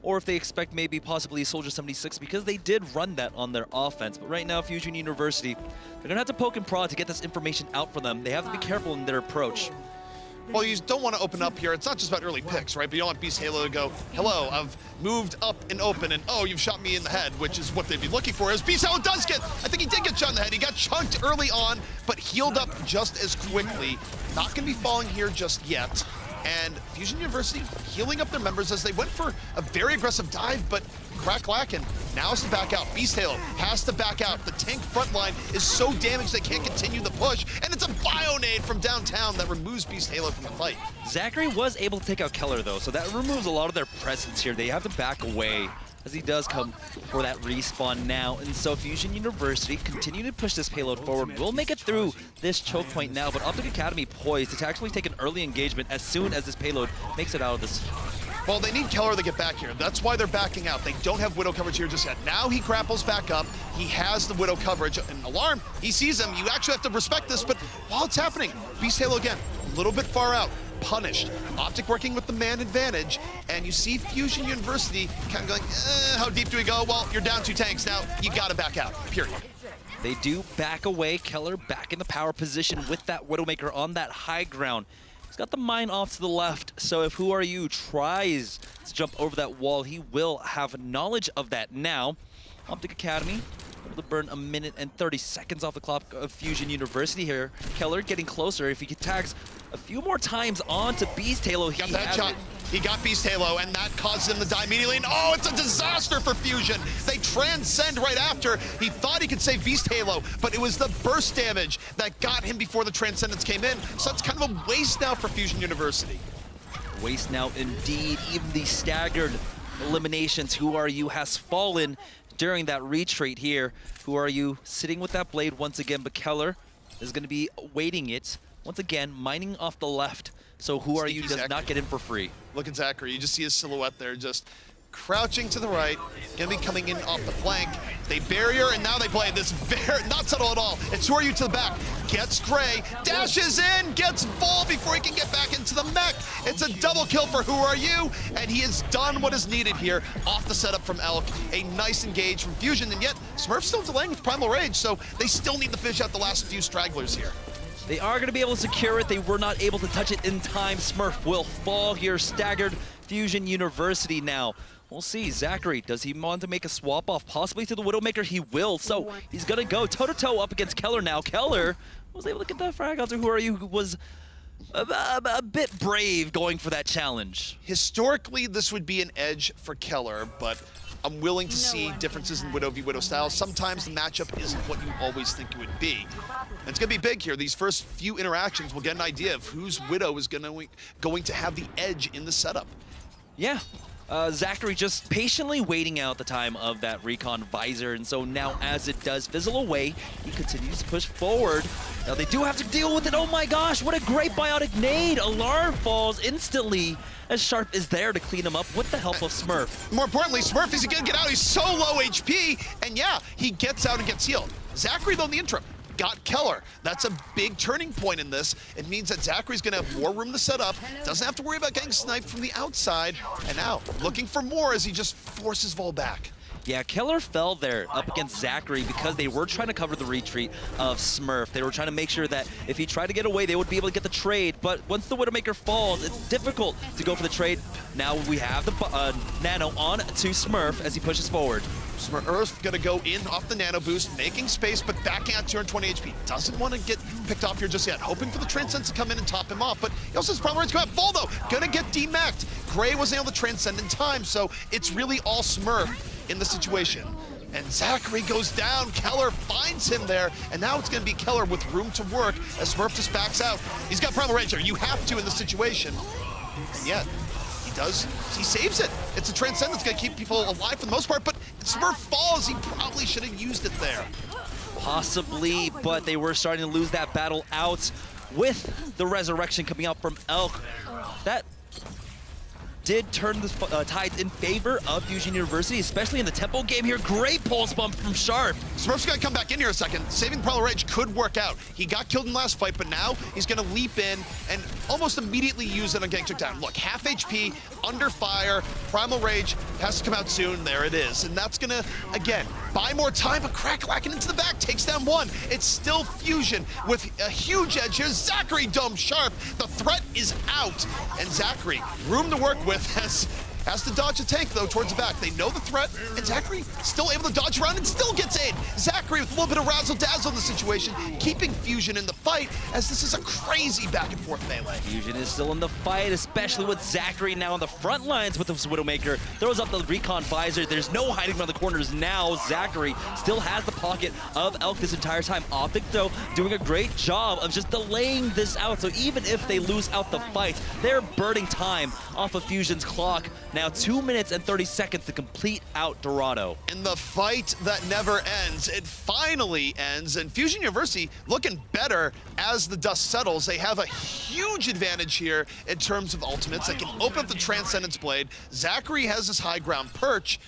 or if they expect maybe possibly Soldier 76, because they did run that on their offense. But right now, Fusion University, they're going to have to poke and prod to get this information out for them. They have to be careful in their approach. Well, you don't want to open up here. It's not just about early picks, right? But you don't want Beast Halo to go, hello, I've moved up and open, and oh, you've shot me in the head, which is what they'd be looking for. As Beast Halo does get, I think he did get shot in the head. He got chunked early on, but healed up just as quickly. Not going to be falling here just yet. And Fusion University healing up their members as they went for a very aggressive dive, but crack-lacking. Now has to back out. Beast Halo has to back out. The tank front line is so damaged they can't continue the push, and it's a bio-nade from downtown that removes Beast Halo from the fight. Zachary was able to take out Keller, though, so that removes a lot of their presence here. They have to back away, as he does come for that respawn now. And so Fusion University continue to push this payload forward. We'll make it through this choke point now, but OpTic Academy poised to actually take an early engagement as soon as this payload makes it out of this. Well, they need Keller to get back here. That's why they're backing out. They don't have Widow coverage here just yet. Now he grapples back up. He has the Widow coverage. And Alarm, he sees him. You actually have to respect this, but while it's happening, Beast Halo again, a little bit far out. Punished. OpTic working with the man advantage, and you see Fusion University kind of going, how deep do we go? Well, you're down 2 tanks now. You got to back out, period. They do back away. Keller back in the power position with that Widowmaker on that high ground. He's got the mine off to the left, so if Who Are You tries to jump over that wall, he will have knowledge of that now. OpTic Academy able to burn 1 minute and 30 seconds off the clock of Fusion University here. Keller getting closer. If he tags a few more times onto Beast Halo, he got that shot. He got Beast Halo, and that caused him to die immediately. And oh, it's a disaster for Fusion. They transcend right after. He thought he could save Beast Halo, but it was the burst damage that got him before the Transcendence came in. So it's kind of a waste now for Fusion University. Waste now indeed. Even the staggered eliminations, Who Are You has fallen during that retreat here. Who Are You sitting with that blade once again, but Keller is going to be waiting it. Once again, mining off the left, so Who Are You does not get in for free. Look at Zachary. You just see his silhouette there, just crouching to the right, gonna be coming in off the flank. They barrier, and now they play this very, not subtle at all. It's Who Are You to the back, gets Gray, dashes in, gets Vol before he can get back into the mech. It's a double kill for Who Are You, and he has done what is needed here off the setup from Elk. A nice engage from Fusion, and yet Smurf's still delaying with Primal Rage, so they still need to fish out the last few stragglers here. They are going to be able to secure it. They were not able to touch it in time. Smurf will fall here. Staggered Fusion University now. We'll see. Zachary, does he want to make a swap off possibly to the Widowmaker? He will. So he's going to go toe-to-toe up against Keller now. Keller was able to get that frag out to Who Are You, who was a bit brave going for that challenge. Historically, this would be an edge for Keller, but I'm willing to see differences in Widow v Widow styles. Sometimes the matchup isn't what you always think it would be. And it's going to be big here. These first few interactions, we'll get an idea of whose Widow is going to have the edge in the setup. Yeah. Zachary just patiently waiting out the time of that recon visor, and so now as it does fizzle away, he continues to push forward. Now they do have to deal with it. Oh my gosh, what a great biotic nade! Alarm falls instantly as Sharp is there to clean him up with the help of Smurf. More importantly, Smurf is going to get out. He's so low HP, and yeah, he gets out and gets healed. Zachary, though, in the interim, got Keller. That's a big turning point in this. It means that Zachary's gonna have more room to set up, doesn't have to worry about getting sniped from the outside, and now looking for more as he just forces Vol back. Yeah, Keller fell there up against Zachary because they were trying to cover the retreat of Smurf. They were trying to make sure that if he tried to get away, they would be able to get the trade. But once the Widowmaker falls, it's difficult to go for the trade. Now we have the Nano on to Smurf as he pushes forward. Smurf gonna go in off the Nano boost, making space, but backing out 220 HP. Doesn't want to get picked off here just yet. Hoping for the Transcendence to come in and top him off, but he also has problem rates come out. Vol though, gonna get demacked. Gray wasn't able to transcend in time, so it's really all Smurf in the situation. And Zachary goes down, Keller finds him there, and now it's gonna be Keller with room to work as Smurf just backs out. He's got primal range there, you have to in this situation. And yet, he saves it. It's a Transcendence gonna keep people alive for the most part, but Smurf falls, he probably should have used it there. Possibly, but they were starting to lose that battle out with the Resurrection coming out from Elk. That did turn the tides in favor of Fusion University, especially in the tempo game here. Great pulse bump from Sharp. Smurf's gonna come back in here a second. Saving Primal Rage could work out. He got killed in the last fight, but now he's gonna leap in and almost immediately use it on getting took down. Look, half HP, under fire, Primal Rage has to come out soon. There it is. And that's gonna, again, buy more time, but Crack-Lacking into the back takes down one. It's still Fusion with a huge edge here. Zachary Dome Sharp. The threat is out. And Zachary, room to work with, has to dodge a tank, though, towards the back. They know the threat, and Zachary still able to dodge around and still gets aid. Zachary with a little bit of razzle-dazzle in the situation, keeping Fusion in the fight, as this is a crazy back-and-forth melee. Fusion is still in the fight, especially with Zachary now on the front lines with this Widowmaker. Throws up the Recon Visor. There's no hiding around the corners now. Zachary still has the pocket of Elk this entire time. OpTic, though, doing a great job of just delaying this out. So even if they lose out the fight, they're burning time off of Fusion's clock. Now 2 minutes and 30 seconds to complete out Dorado. In the fight that never ends, it finally ends, and Fusion University looking better as the dust settles. They have a huge advantage here in terms of ultimates. They can open up the Transcendence Blade. Zachary has his high ground perch.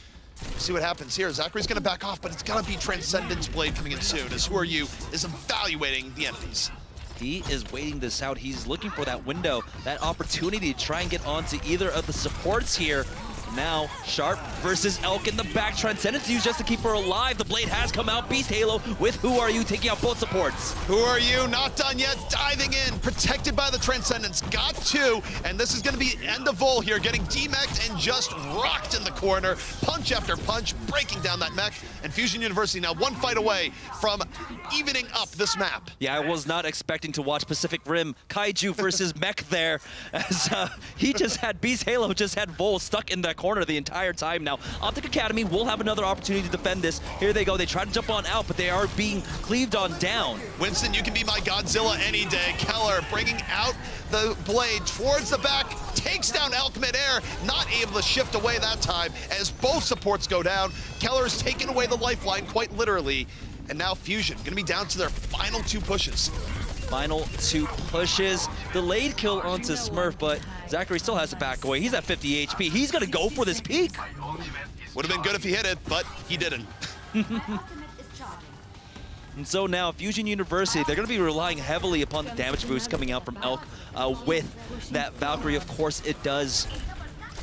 See what happens here. Zachary's gonna back off, but it's gonna be Transcendence Blade coming in soon, as Who Are You is evaluating the enemies. He is waiting this out. He's looking for that window, that opportunity to try and get onto either of the supports here. Now, Sharp versus Elk in the back. Transcendence used just to keep her alive. The blade has come out. Beast Halo with Who Are You taking out both supports. Who Are You? Not done yet. Diving in. Protected by the Transcendence. Got two. And this is going to be end of Vol here. Getting demacked and just rocked in the corner. Punch after punch. Breaking down that mech. And Fusion University now one fight away from evening up this map. Yeah, I was not expecting to watch Pacific Rim Kaiju versus Mech there. As he just had Beast Halo, just had Vol stuck in that corner the entire time now. OpTic Academy will have another opportunity to defend this. Here they go. They try to jump on out, but they are being cleaved on down. Winston, you can be my Godzilla any day. Keller bringing out the blade towards the back, takes down Elk midair, not able to shift away that time as both supports go down. Keller's taken away the lifeline quite literally, and now Fusion gonna be down to their final two pushes. Final two pushes. Delayed kill onto Smurf, but Zachary still has to back away. He's at 50 HP. He's gonna go for this peak. Would have been good if he hit it, but he didn't. And so now Fusion University, they're gonna be relying heavily upon the damage boost coming out from Elk with that Valkyrie. Of course, it does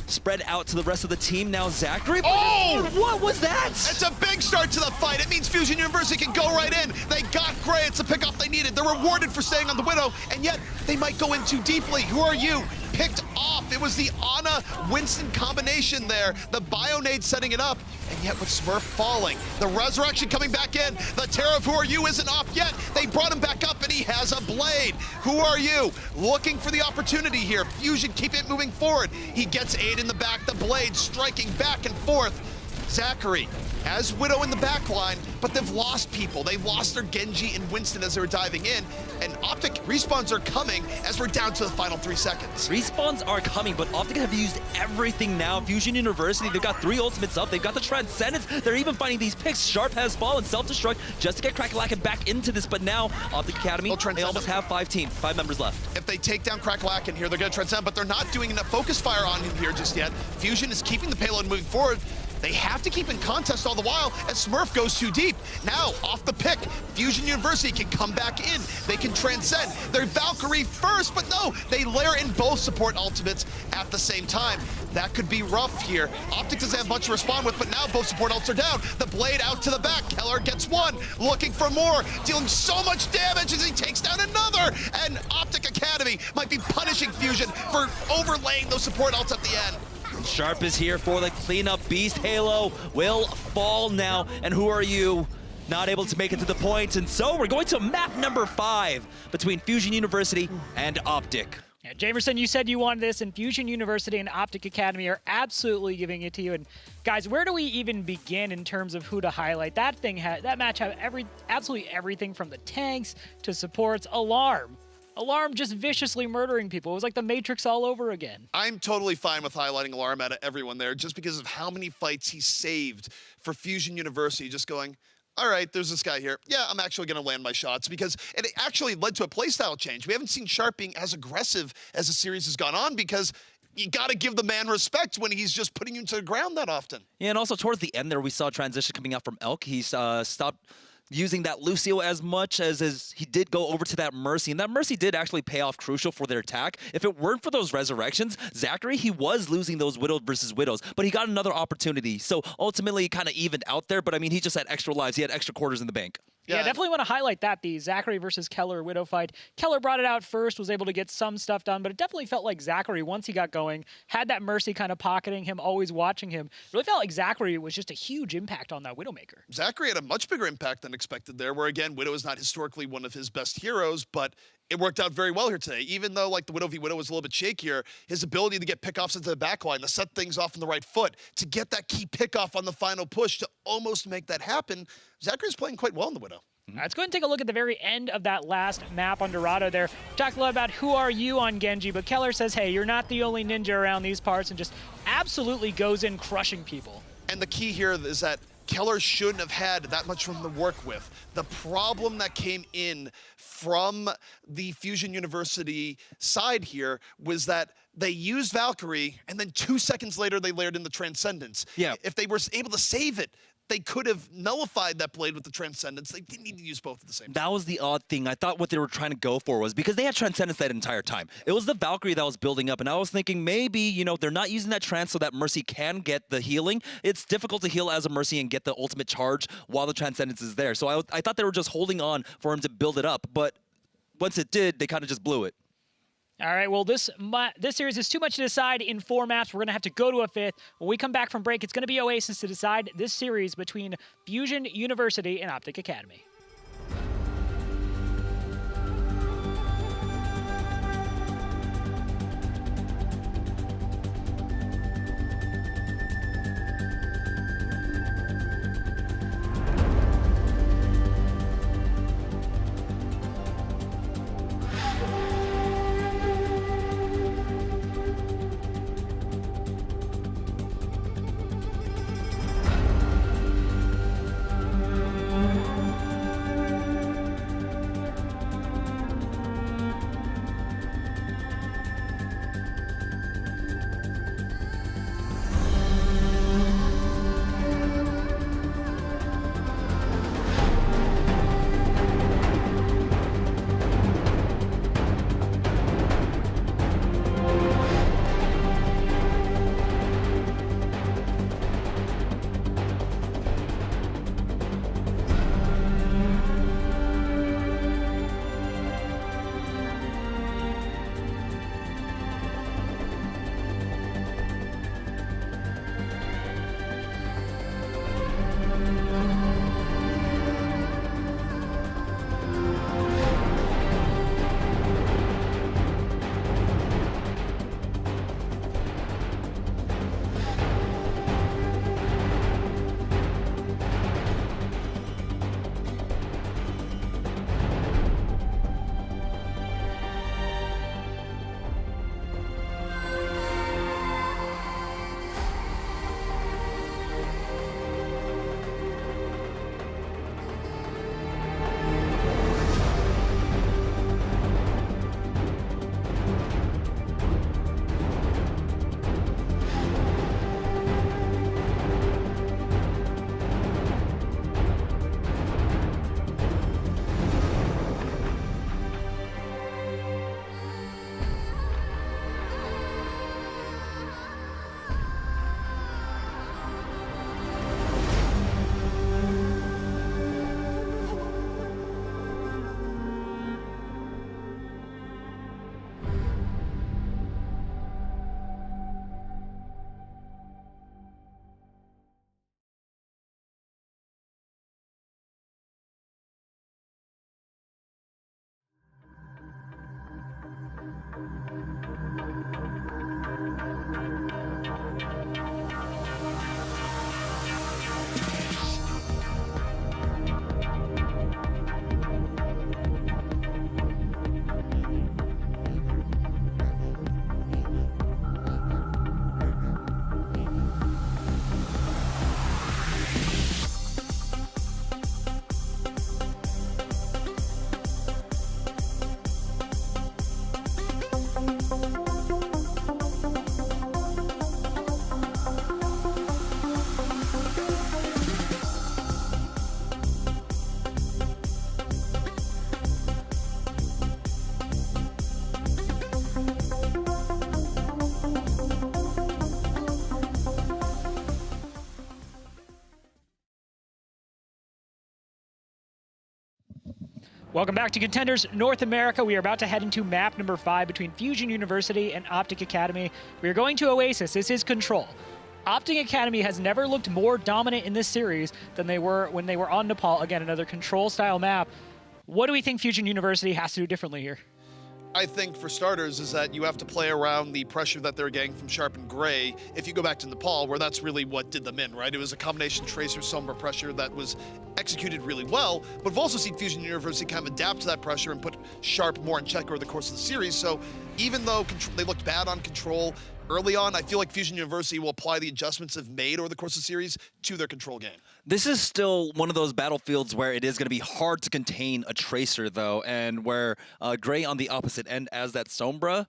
spread out to the rest of the team. Now Zachary. Oh! What was that? It's a big start to the fight. It means Fusion University can go right in. They got Gray. It's the pickoff they needed. They're rewarded for staying on the Widow, and yet they might go in too deeply. Who Are You? Picked off. It was the Ana-Winston combination there. The Bionade setting it up, and yet with Smurf falling. The Resurrection coming back in. The Terror of Who Are You isn't off yet. They brought him back up, and he has a blade. Who Are You? Looking for the opportunity here. Fusion keep it moving forward. He gets aid in the back. The blade striking back and forth. Zachary has Widow in the back line, but they've lost people. They've lost their Genji and Winston as they were diving in, and OpTic respawns are coming as we're down to the final 3 seconds. Respawns are coming, but OpTic have used everything now. Fusion University, they've got 3 ultimates up. They've got the Transcendence. They're even finding these picks. Sharp has fallen, self-destruct, just to get Crack-Lacking back into this, but now OpTic Academy, they almost have 5 members left. If they take down Crack-Lacking here, they're going to transcend, but they're not doing enough focus fire on him here just yet. Fusion is keeping the payload moving forward, They have to keep in contest all the while as Smurf goes too deep. Now, off the pick, Fusion University can come back in. They can transcend. They're Valkyrie first, but no, they layer in both support ultimates at the same time. That could be rough here. OpTic doesn't have much to respond with, but now both support ults are down. The blade out to the back. Keller gets one, looking for more, dealing so much damage as he takes down another. And OpTic Academy might be punishing Fusion for overlaying those support ults at the end. Sharp is here for the cleanup. Beast Halo will fall now. And who are you? Not able to make it to the point. And so we're going to map number 5 between Fusion University and OpTic. Yeah, Jamerson, you said you wanted this, and Fusion University and OpTic Academy are absolutely giving it to you. And guys, where do we even begin in terms of who to highlight? That match had absolutely everything from the tanks to supports. Alarm just viciously murdering people. It was like the Matrix all over again. I'm totally fine with highlighting Alarm out of everyone there just because of how many fights he saved for Fusion University, just going, all right, there's this guy here. Yeah, I'm actually going to land my shots, because it actually led to a playstyle change. We haven't seen Sharp being as aggressive as the series has gone on, because you got to give the man respect when he's just putting you to the ground that often. Yeah, and also towards the end there, we saw a transition coming out from Elk. He's stopped using that Lucio as much as he did go over to that Mercy, and that Mercy did actually pay off crucial for their attack. If it weren't for those resurrections, Zachary, he was losing those Widow versus Widows, but he got another opportunity. So ultimately, he kind of evened out there, but I mean, he just had extra lives. He had extra quarters in the bank. Yeah, definitely want to highlight that, the Zachary versus Keller Widow fight. Keller brought it out first, was able to get some stuff done, but it definitely felt like Zachary, once he got going, had that Mercy kind of pocketing him, always watching him. Really felt like Zachary was just a huge impact on that Widowmaker. Zachary had a much bigger impact than expected there, where again, Widow is not historically one of his best heroes, but it worked out very well here today. Even though like the Widow v Widow was a little bit shakier, his ability to get pickoffs into the backline, to set things off on the right foot, to get that key pickoff on the final push, to almost make that happen, Zachary's playing quite well in the Widow. Let's go ahead and take a look at the very end of that last map on Dorado there. Talked a lot about who are you on Genji, but Keller says, hey, you're not the only ninja around these parts, and just absolutely goes in crushing people. And the key here is that Keller shouldn't have had that much room to work with. The problem that came in from the Fusion University side here was that they used Valkyrie, and then 2 seconds later they layered in the Transcendence. Yeah. If they were able to save it, they could have nullified that blade with the Transcendence. They didn't need to use both at the same time. That was the odd thing. I thought what they were trying to go for was, because they had Transcendence that entire time, it was the Valkyrie that was building up, and I was thinking maybe, you know, they're not using that Trans so that Mercy can get the healing. It's difficult to heal as a Mercy and get the ultimate charge while the Transcendence is there. So I thought they were just holding on for him to build it up, but once it did, they kind of just blew it. All right, well, this series is too much to decide in 4 maps. We're going to have to go to a 5th. When we come back from break, it's going to be Oasis to decide this series between Fusion University and OpTic Academy. Welcome back to Contenders North America. We are about to head into map number 5 between Fusion University and OpTic Academy. We are going to Oasis. This is Control. OpTic Academy has never looked more dominant in this series than they were when they were on Nepal. Again, another Control-style map. What do we think Fusion University has to do differently here? I think, for starters, is that you have to play around the pressure that they're getting from Sharp and Gray. If you go back to Nepal, where that's really what did them in, right? It was a combination Tracer Sombra pressure that was executed really well, but we've also seen Fusion University kind of adapt to that pressure and put Sharp more in check over the course of the series. So even though they looked bad on Control early on, I feel like Fusion University will apply the adjustments they've made over the course of the series to their Control game. This is still one of those battlefields where it is going to be hard to contain a Tracer, though, and where Gray on the opposite end as that Sombra,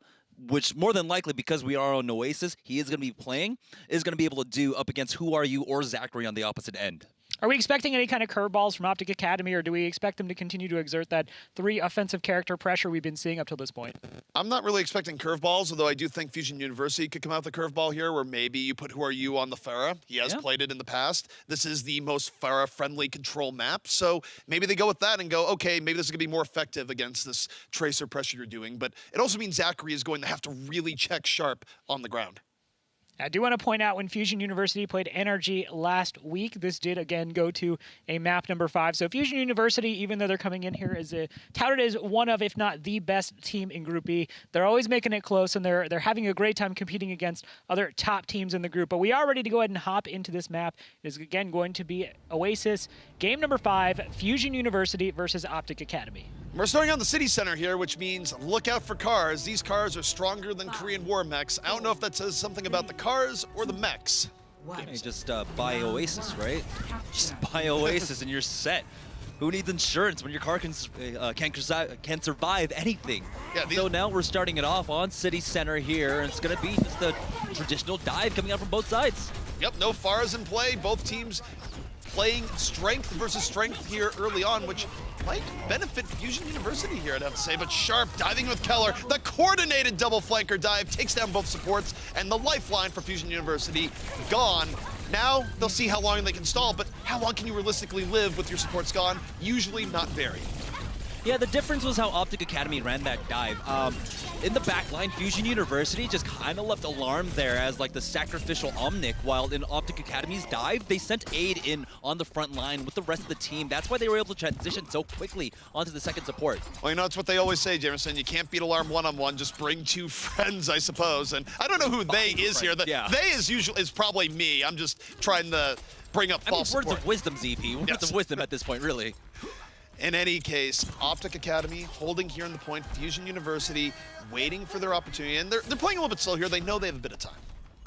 which more than likely, because we are on Oasis, he is going to be playing, is going to be able to do up against Who Are You or Zachary on the opposite end. Are we expecting any kind of curveballs from OpTic Academy, or do we expect them to continue to exert that 3 offensive character pressure we've been seeing up till this point? I'm not really expecting curveballs, although I do think Fusion University could come out with a curveball here, where maybe you put Who Are You on the Pharah. He has played it in the past. This is the most Pharah-friendly Control map, so maybe they go with that and go, okay, maybe this is going to be more effective against this Tracer pressure you're doing, but it also means Zachary is going to have to really check Sharp on the ground. I do want to point out when Fusion University played NRG last week, this did again go to a map number 5. So Fusion University, even though they're coming in here as touted as one of, if not the best team in Group B, they're always making it close, and they're having a great time competing against other top teams in the group. But we are ready to go ahead and hop into this map. It is again going to be Oasis, game number 5, Fusion University versus OpTic Academy. We're starting on the city center here, which means look out for cars. These cars are stronger than Korean War mechs. I don't know if that says something about the cars or the mechs. You just buy Oasis, right? Just buy Oasis and you're set. Who needs insurance when your car can survive anything? Yeah, so now we're starting it off on city center here, and it's going to be just a traditional dive coming out from both sides. Yep, no Pharahs in play. Both teams playing strength versus strength here early on, which might benefit Fusion University here, I'd have to say. But Sharp diving with Keller. The coordinated double flanker dive takes down both supports, and the lifeline for Fusion University gone. Now they'll see how long they can stall, but how long can you realistically live with your supports gone? Usually not very. Yeah, the difference was how OpTic Academy ran that dive. In the back line, Fusion University just kind of left alarm there as like the sacrificial Omnic, while in OpTic Academy's dive, they sent aid in on the front line with the rest of the team. That's why they were able to transition so quickly onto the second support. Well, you know, it's what they always say, Jamerson. You can't beat alarm one-on-one, just bring 2 friends, I suppose. And I don't know who they is here. They is probably me. I'm just trying to bring up false support. Words of wisdom, ZP. Words of wisdom at this point, really. In any case, OpTic Academy holding here in the point, Fusion University waiting for their opportunity, and they're playing a little bit slow here. They know they have a bit of time.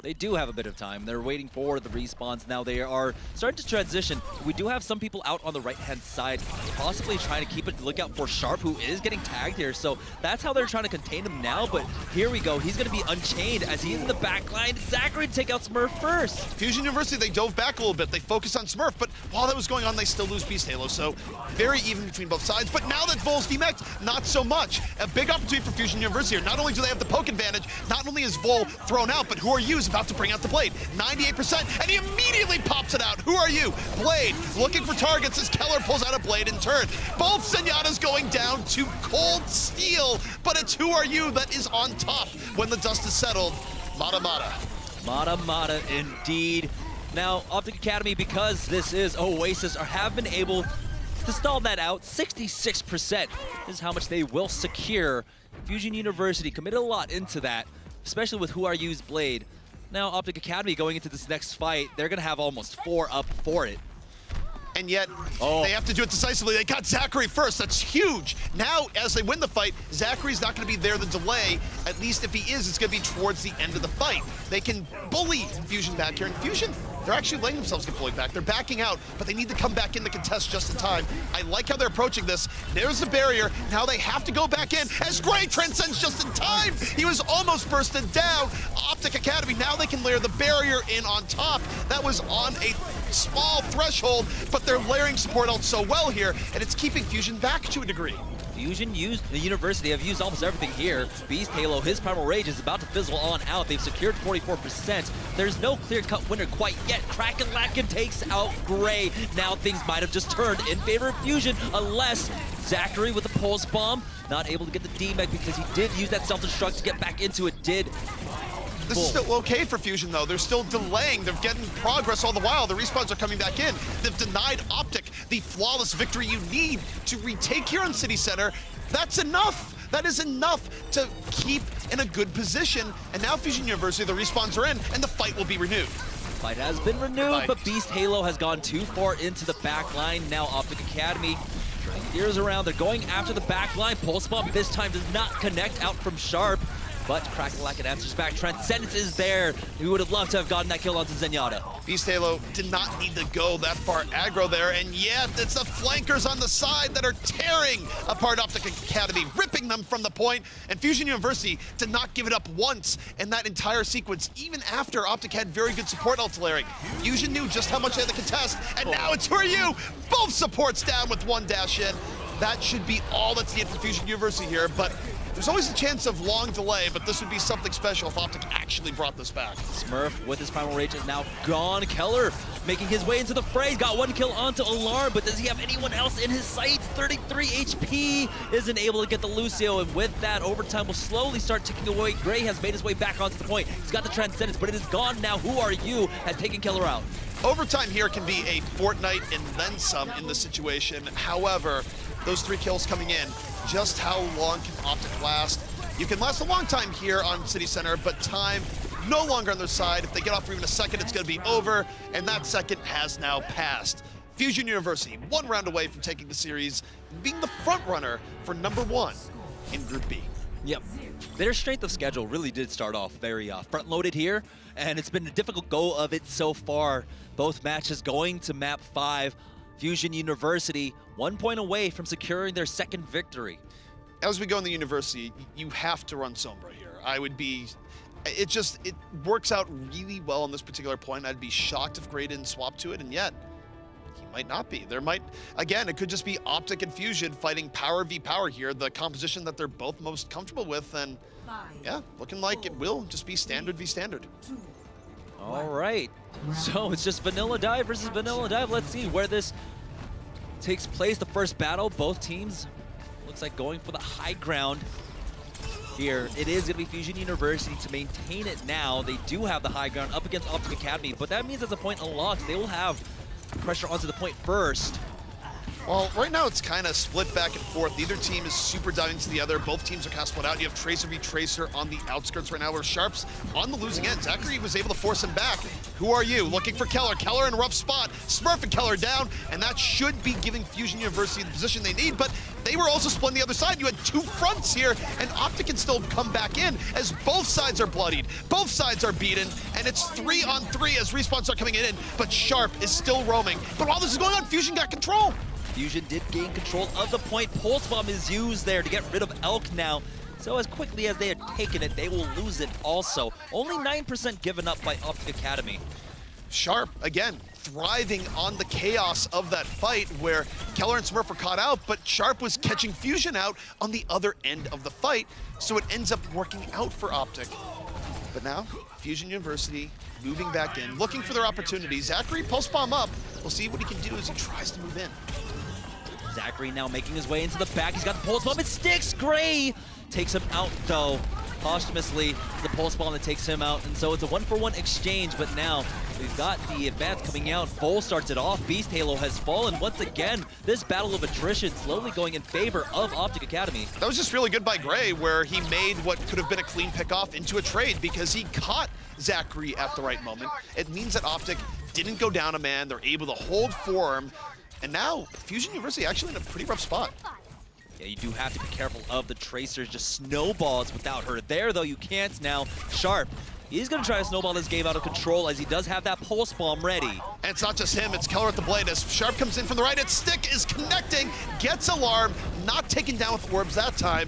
They do have a bit of time. They're waiting for the respawns. Now they are starting to transition. We do have some people out on the right-hand side, possibly trying to keep a lookout for Sharp, who is getting tagged here. So that's how they're trying to contain him now. But here we go. He's going to be unchained as he's in the back line. Zachary to take out Smurf first. Fusion University, they dove back a little bit. They focused on Smurf, but while that was going on, they still lose Beast Halo. So very even between both sides. But now that Vol's demeched, not so much. A big opportunity for Fusion University here. Not only do they have the poke advantage, not only is Vol thrown out, but Who Are You is about to bring out the Blade. 98%, and he immediately pops it out. Who are you? Blade looking for targets as Keller pulls out a Blade in turn. Both Senatas going down to cold steel, but it's Who Are You that is on top when the dust is settled. Mata Mata. Mata Mata indeed. Now, OpTic Academy, because this is Oasis, have been able To stall that out, 66% is how much they will secure. Fusion University committed a lot into that, especially with Who Are You's Blade. Now OpTic Academy going into this next fight, they're gonna have almost 4 up for it. And yet, they have to do it decisively. They got Zachary first. That's huge. Now, as they win the fight, Zachary's not going to be there to delay. At least if he is, it's going to be towards the end of the fight. They can bully Fusion back here. And Fusion, they're actually letting themselves get bullied back. They're backing out, but they need to come back in to contest just in time. I like how they're approaching this. There's the barrier. Now they have to go back in as Gray transcends just in time. He was almost bursted down. OpTic Academy, now they can layer the barrier in on top. That was on a small threshold, but they're layering support out so well here, and it's keeping Fusion back to a degree. Fusion the University have used almost everything here. Beast Halo, his Primal Rage is about to fizzle on out. They've secured 44%. There's no clear-cut winner quite yet. Kraken takes out Gray. Now things might have just turned in favor of Fusion, unless Zachary with the Pulse Bomb, not able to get the D-Mech because he did use that self-destruct to get back into it, This is still okay for Fusion, though. They're still delaying. They're getting progress all the while. The respawns are coming back in. They've denied OpTic the flawless victory you need to retake here on City Center. That's enough. That is enough to keep in a good position. And now Fusion University, the respawns are in, and the fight will be renewed. Fight has been renewed, but Beast Halo has gone too far into the back line. Now OpTic Academy gears around. They're going after the back line. Pulse Bomb this time does not connect out from Sharp. But Kraken answers back. Transcendence is there. We would have loved to have gotten that kill onto Zenyatta. Beast Halo did not need to go that far aggro there, and yet it's the flankers on the side that are tearing apart OpTic Academy, ripping them from the point, and Fusion University did not give it up once in that entire sequence, even after OpTic had very good support ult-layering. Fusion knew just how much they had to contest, and now it's Who Are You? Both supports down with 1 dash in. That should be all that's needed for Fusion University here, but there's always a chance of long delay, but this would be something special if OpTic actually brought this back. Smurf with his Primal Rage is now gone. Keller making his way into the fray. Got 1 kill onto Alarm, but does he have anyone else in his sights? 33 HP, isn't able to get the Lucio, and with that, overtime will slowly start ticking away. Gray has made his way back onto the point. He's got the Transcendence, but it is gone now. Who Are You has taken Keller out. Overtime here can be a Fortnite and then some in this situation. However, those 3 kills coming in, just how long can OpTic last? You can last a long time here on City Center, but time no longer on their side. If they get off for even a second, it's going to be over, and that second has now passed. Fusion University, 1 round away from taking the series, being the front runner for #1 in Group B. Yep. Their strength of schedule really did start off very front-loaded here, and it's been a difficult go of it so far. Both matches going to map 5. Fusion University 1 point away from securing their 2nd victory. As we go in the University, you have to run Sombra here. It works out really well on this particular point. I'd be shocked if Gray didn't swap to it, and yet he might not be. Again, it could just be OpTic and Fusion fighting power v power here, the composition that they're both most comfortable with, and yeah, looking like it will just be standard v standard. All right, so it's just Vanilla Dive versus Vanilla Dive. Let's see where this takes place. The first battle, both teams looks like going for the high ground here. It is going to be Fusion University to maintain it now. They do have the high ground up against OpTic Academy, but that means as a point unlocks, they will have pressure onto the point first. Well, right now it's kind of split back and forth. Neither team is super diving to the other. Both teams are kind of split out. You have Tracer v Tracer on the outskirts right now, where Sharp's on the losing end. Zachary was able to force him back. Who Are You? Looking for Keller. Keller in a rough spot. Smurf and Keller down, and that should be giving Fusion University the position they need, but they were also split on the other side. You had 2 fronts here, and OpTic can still come back in as both sides are bloodied. Both sides are beaten, and it's 3 on 3 as respawns are coming in, but Sharp is still roaming. But while this is going on, Fusion got control. Fusion did gain control of the point. Pulse Bomb is used there to get rid of Elk now. So as quickly as they had taken it, they will lose it also. Only 9% given up by OpTic Academy. Sharp, again, thriving on the chaos of that fight where Keller and Smurf were caught out, but Sharp was catching Fusion out on the other end of the fight, so it ends up working out for OpTic. But now, Fusion University moving back in, looking for their opportunities. Zachary, Pulse Bomb up. We'll see what he can do as he tries to move in. Zachary now making his way into the back. He's got the Pulse Bomb. It sticks. Gray takes him out, though. posthumously the pulse bomb that takes him out, and so it's a 1-for-1 exchange. But now we've got the advance coming out. Vol starts it off. Beast Halo has fallen once again. This battle of attrition slowly going in favor of OpTic Academy. That was just really good by Gray, where he made what could have been a clean pickoff into a trade because he caught Zachary at the right moment. It means that OpTic didn't go down a man. They're able to hold form, and now Fusion University actually in a pretty rough spot. Yeah, you do have to be careful of the Tracers, just snowballs without her there, though you can't now. Sharp, he's going to try to snowball this game out of control as he does have that pulse bomb ready. And it's not just him, it's Keller at the blade as Sharp comes in from the right. Its stick is connecting, gets Alarm, not taken down with orbs that time.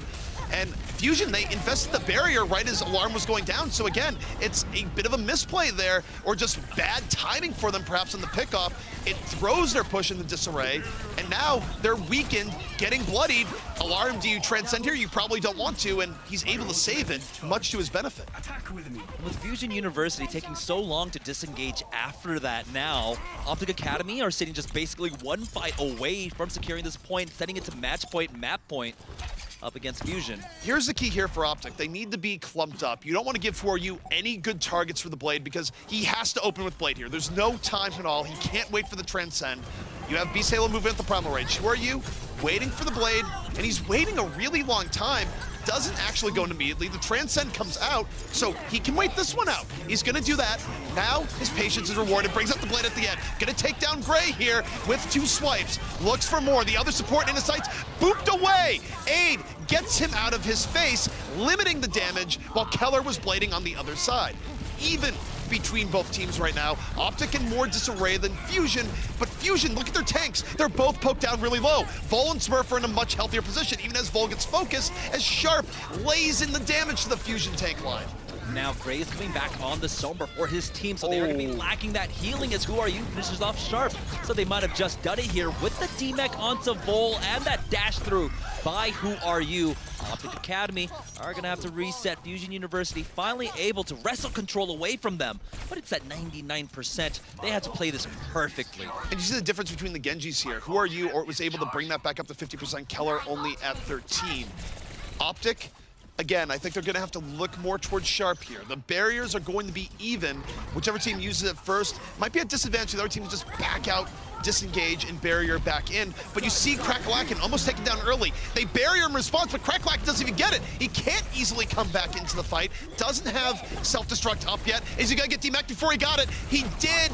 And Fusion, they invested the barrier right as Alarm was going down. So again, it's a bit of a misplay there, or just bad timing for them perhaps on the pickoff. It throws their push into disarray, and now they're weakened, getting bloodied. Alarm, do you transcend here? You probably don't want to, and he's able to save it, much to his benefit. With Fusion University taking so long to disengage after that now, OpTic Academy are sitting just basically one fight away from securing this point, setting it to match point, map point, up against Fusion. Here's the key here for OpTic. They need to be clumped up. You don't want to give 4U any good targets for the Blade because he has to open with Blade here. There's no time at all. He can't wait for the Transcend. You have Beast Halo moving at the Primal Rage. 4U waiting for the Blade, and he's waiting a really long time. Doesn't actually go in immediately. The Transcend comes out, so he can wait this one out. He's gonna do that. Now his patience is rewarded, brings up the Blade at the end. Gonna take down Gray here with 2 swipes. Looks for more, the other support in his sights, booped away. Aid gets him out of his face, limiting the damage while Keller was blading on the other side. Even between both teams right now. OpTic in more disarray than Fusion, but Fusion, look at their tanks. They're both poked down really low. Vol and Smurf are in a much healthier position, even as Vol gets focused, as Sharp lays in the damage to the Fusion tank line. Now Gray is coming back on the Sombra for his team, so they are going to be lacking that healing as Who Are You finishes off Sharp. So they might have just done it here with the D-Mech onto Vol and that dash through by Who Are You. OpTic Academy are going to have to reset. Fusion University finally able to wrestle control away from them, but it's at 99%. They had to play this perfectly. And you see the difference between the Genjis here. Who Are You was able to bring that back up to 50%. Keller only at 13. OpTic, again, I think they're going to have to look more towards Sharp here. The barriers are going to be even. Whichever team uses it first might be at disadvantage. The other team just back out, disengage, and barrier back in. But you see Crackalacken almost taken down early. They barrier in response, but Crackalacken doesn't even get it. He can't easily come back into the fight. Doesn't have self-destruct up yet. Is he going to get D-Mech before he got it? He did.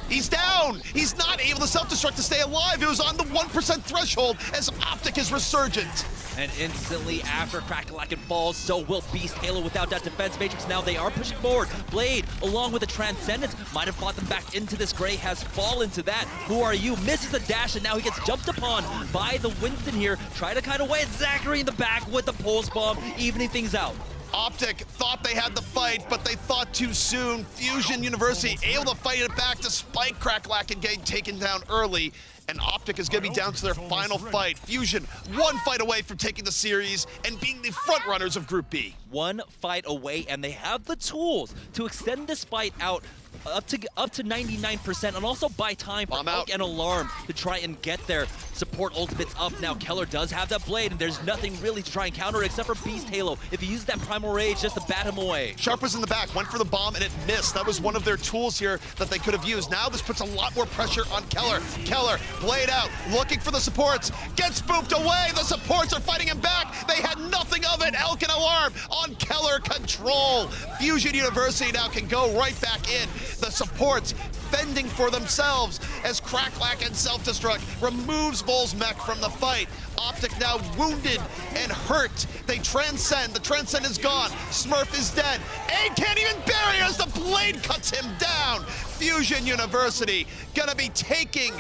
He's down. He's not able to self-destruct to stay alive. It was on the 1% threshold as OpTic is resurgent. And instantly after Crackalacken falls, so will Beast Halo without that defense matrix. Now they are pushing forward. Blade, along with the Transcendence, might have fought them back into this. Gray has fallen to that. Who Are You? Misses the dash, and now he gets jumped upon by the Winston here. Try to kind of wait Zachary in the back with the pulse bomb, evening things out. OpTic thought they had the fight, but they thought too soon. Fusion University able to fight it back despite Crackalacken getting taken down early. And OpTic is going to be down to their final fight. Fusion, one fight away from taking the series and being the front runners of Group B. One fight away, and they have the tools to extend this fight out up to 99% and also buy time for Oak and Alarm to try and get their support ultimates up. Now Keller does have that blade, and there's nothing really to try and counter it except for Beast Halo. If he uses that Primal Rage just to bat him away. Sharp was in the back, went for the bomb, and it missed. That was one of their tools here that they could have used. Now this puts a lot more pressure on Keller. Keller, blade out, looking for the supports, gets spooked away. The supports are fighting him back. They had nothing of it. Elk and Alarm on Keller control. Fusion University now can go right back in. The supports fending for themselves as Crackalacken self-destruct removes Vol's mech from the fight. OpTic now wounded and hurt. They transcend. The transcend is gone. Smurf is dead. Aid can't even bury as the blade cuts him down. Fusion University gonna be taking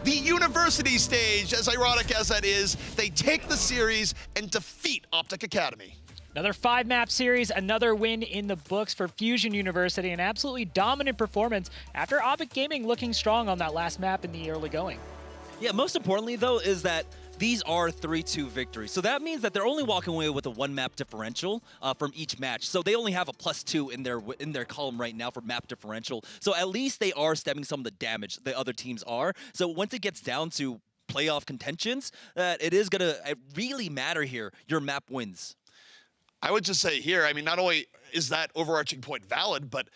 the university stage, as ironic as that is. They take the series and defeat OpTic Academy. Another 5-map series, another win in the books for Fusion University, an absolutely dominant performance after OpTic Gaming looking strong on that last map in the early going. Yeah, most importantly though is that these are 3-2 victories. So that means that they're only walking away with a 1-map differential from each match. So they only have a +2 in their column right now for map differential. So at least they are stemming some of the damage the other teams are. So once it gets down to playoff contentions, it is going to really matter here, your map wins. I would just say here, I mean, not only is that overarching point valid, but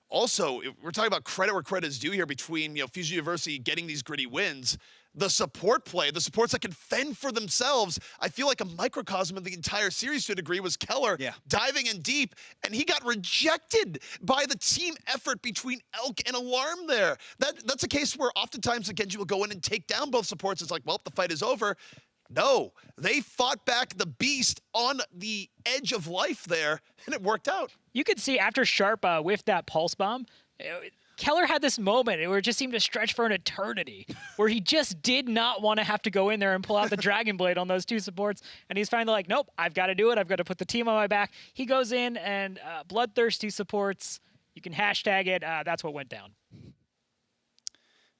also we're talking about credit where credit is due here between, Fusion University getting these gritty wins. The support play, the supports that can fend for themselves, I feel like a microcosm of the entire series to a degree was Keller diving in deep, and he got rejected by the team effort between Elk and Alarm there. That's a case where oftentimes the Genji will go in and take down both supports. It's like, well, the fight is over. No, they fought back the beast on the edge of life there, and it worked out. You could see after Sharp whiffed that pulse bomb, Keller had this moment where it just seemed to stretch for an eternity, where he just did not want to have to go in there and pull out the Dragon Blade on those two supports. And he's finally like, nope, I've got to do it. I've got to put the team on my back. He goes in and bloodthirsty supports. You can hashtag it. That's what went down.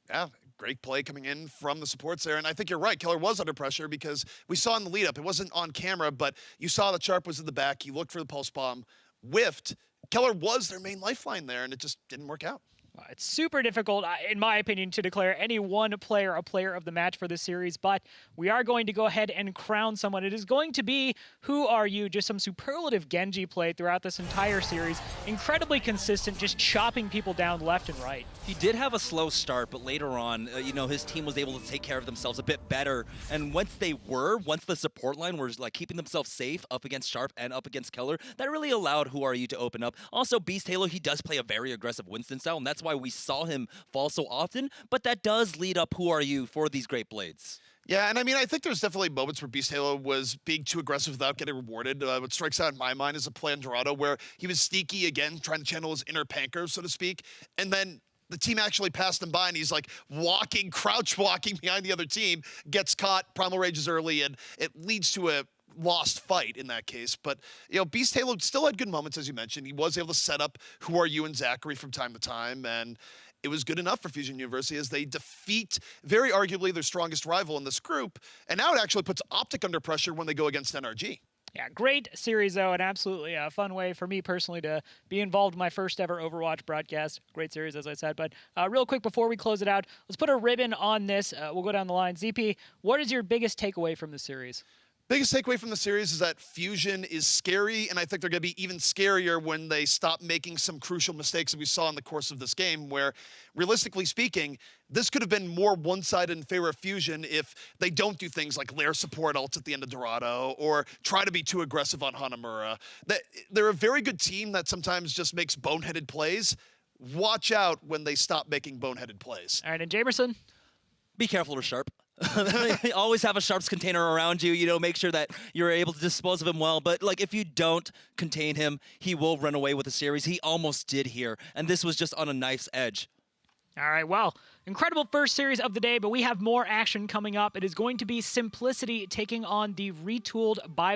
Yeah, great play coming in from the supports there. And I think you're right. Keller was under pressure because we saw in the lead up, it wasn't on camera, but you saw that Sharp was in the back. He looked for the pulse bomb, whiffed. Keller was their main lifeline there, and it just didn't work out. It's super difficult, in my opinion, to declare any one player a player of the match for this series, but we are going to go ahead and crown someone. It is going to be Who Are You? Just some superlative Genji play throughout this entire series. Incredibly consistent, just chopping people down left and right. He did have a slow start, but later on, his team was able to take care of themselves a bit better. And once the support line was like keeping themselves safe up against Sharp and up against Keller, that really allowed Who Are You to open up. Also, Beast Halo, he does play a very aggressive Winston style, and that's why we saw him fall so often. But that does lead up Who Are You for these great blades. Yeah, and I mean, I think there's definitely moments where Beast Halo was being too aggressive without getting rewarded. What strikes out in my mind is a play on Dorado where he was sneaky again, trying to channel his inner panker, so to speak, and then the team actually passed him by, and he's like crouch walking behind the other team, gets caught, Primal Rages early, and it leads to a lost fight in that case. But, Beast Halo still had good moments, as you mentioned. He was able to set up Who Are You and Zachary from time to time, and it was good enough for Fusion University as they defeat very arguably their strongest rival in this group. And now it actually puts OpTic under pressure when they go against NRG. Yeah, great series, though, and absolutely a fun way for me personally to be involved in my first ever Overwatch broadcast. Great series, as I said. But real quick, before we close it out, let's put a ribbon on this. We'll go down the line. ZP, what is your biggest takeaway from the series? Biggest takeaway from the series is that Fusion is scary, and I think they're going to be even scarier when they stop making some crucial mistakes that we saw in the course of this game, where, realistically speaking, this could have been more one-sided in favor of Fusion if they don't do things like lair support ults at the end of Dorado or try to be too aggressive on Hanamura. They're a very good team that sometimes just makes boneheaded plays. Watch out when they stop making boneheaded plays. All right, and Jamerson? Be careful with Sharp. Always have a Sharps container around you, make sure that you're able to dispose of him well. But if you don't contain him, he will run away with the series. He almost did here, and this was just on a knife's edge. All right, well, incredible first series of the day, but we have more action coming up. It is going to be Simplicity taking on the retooled by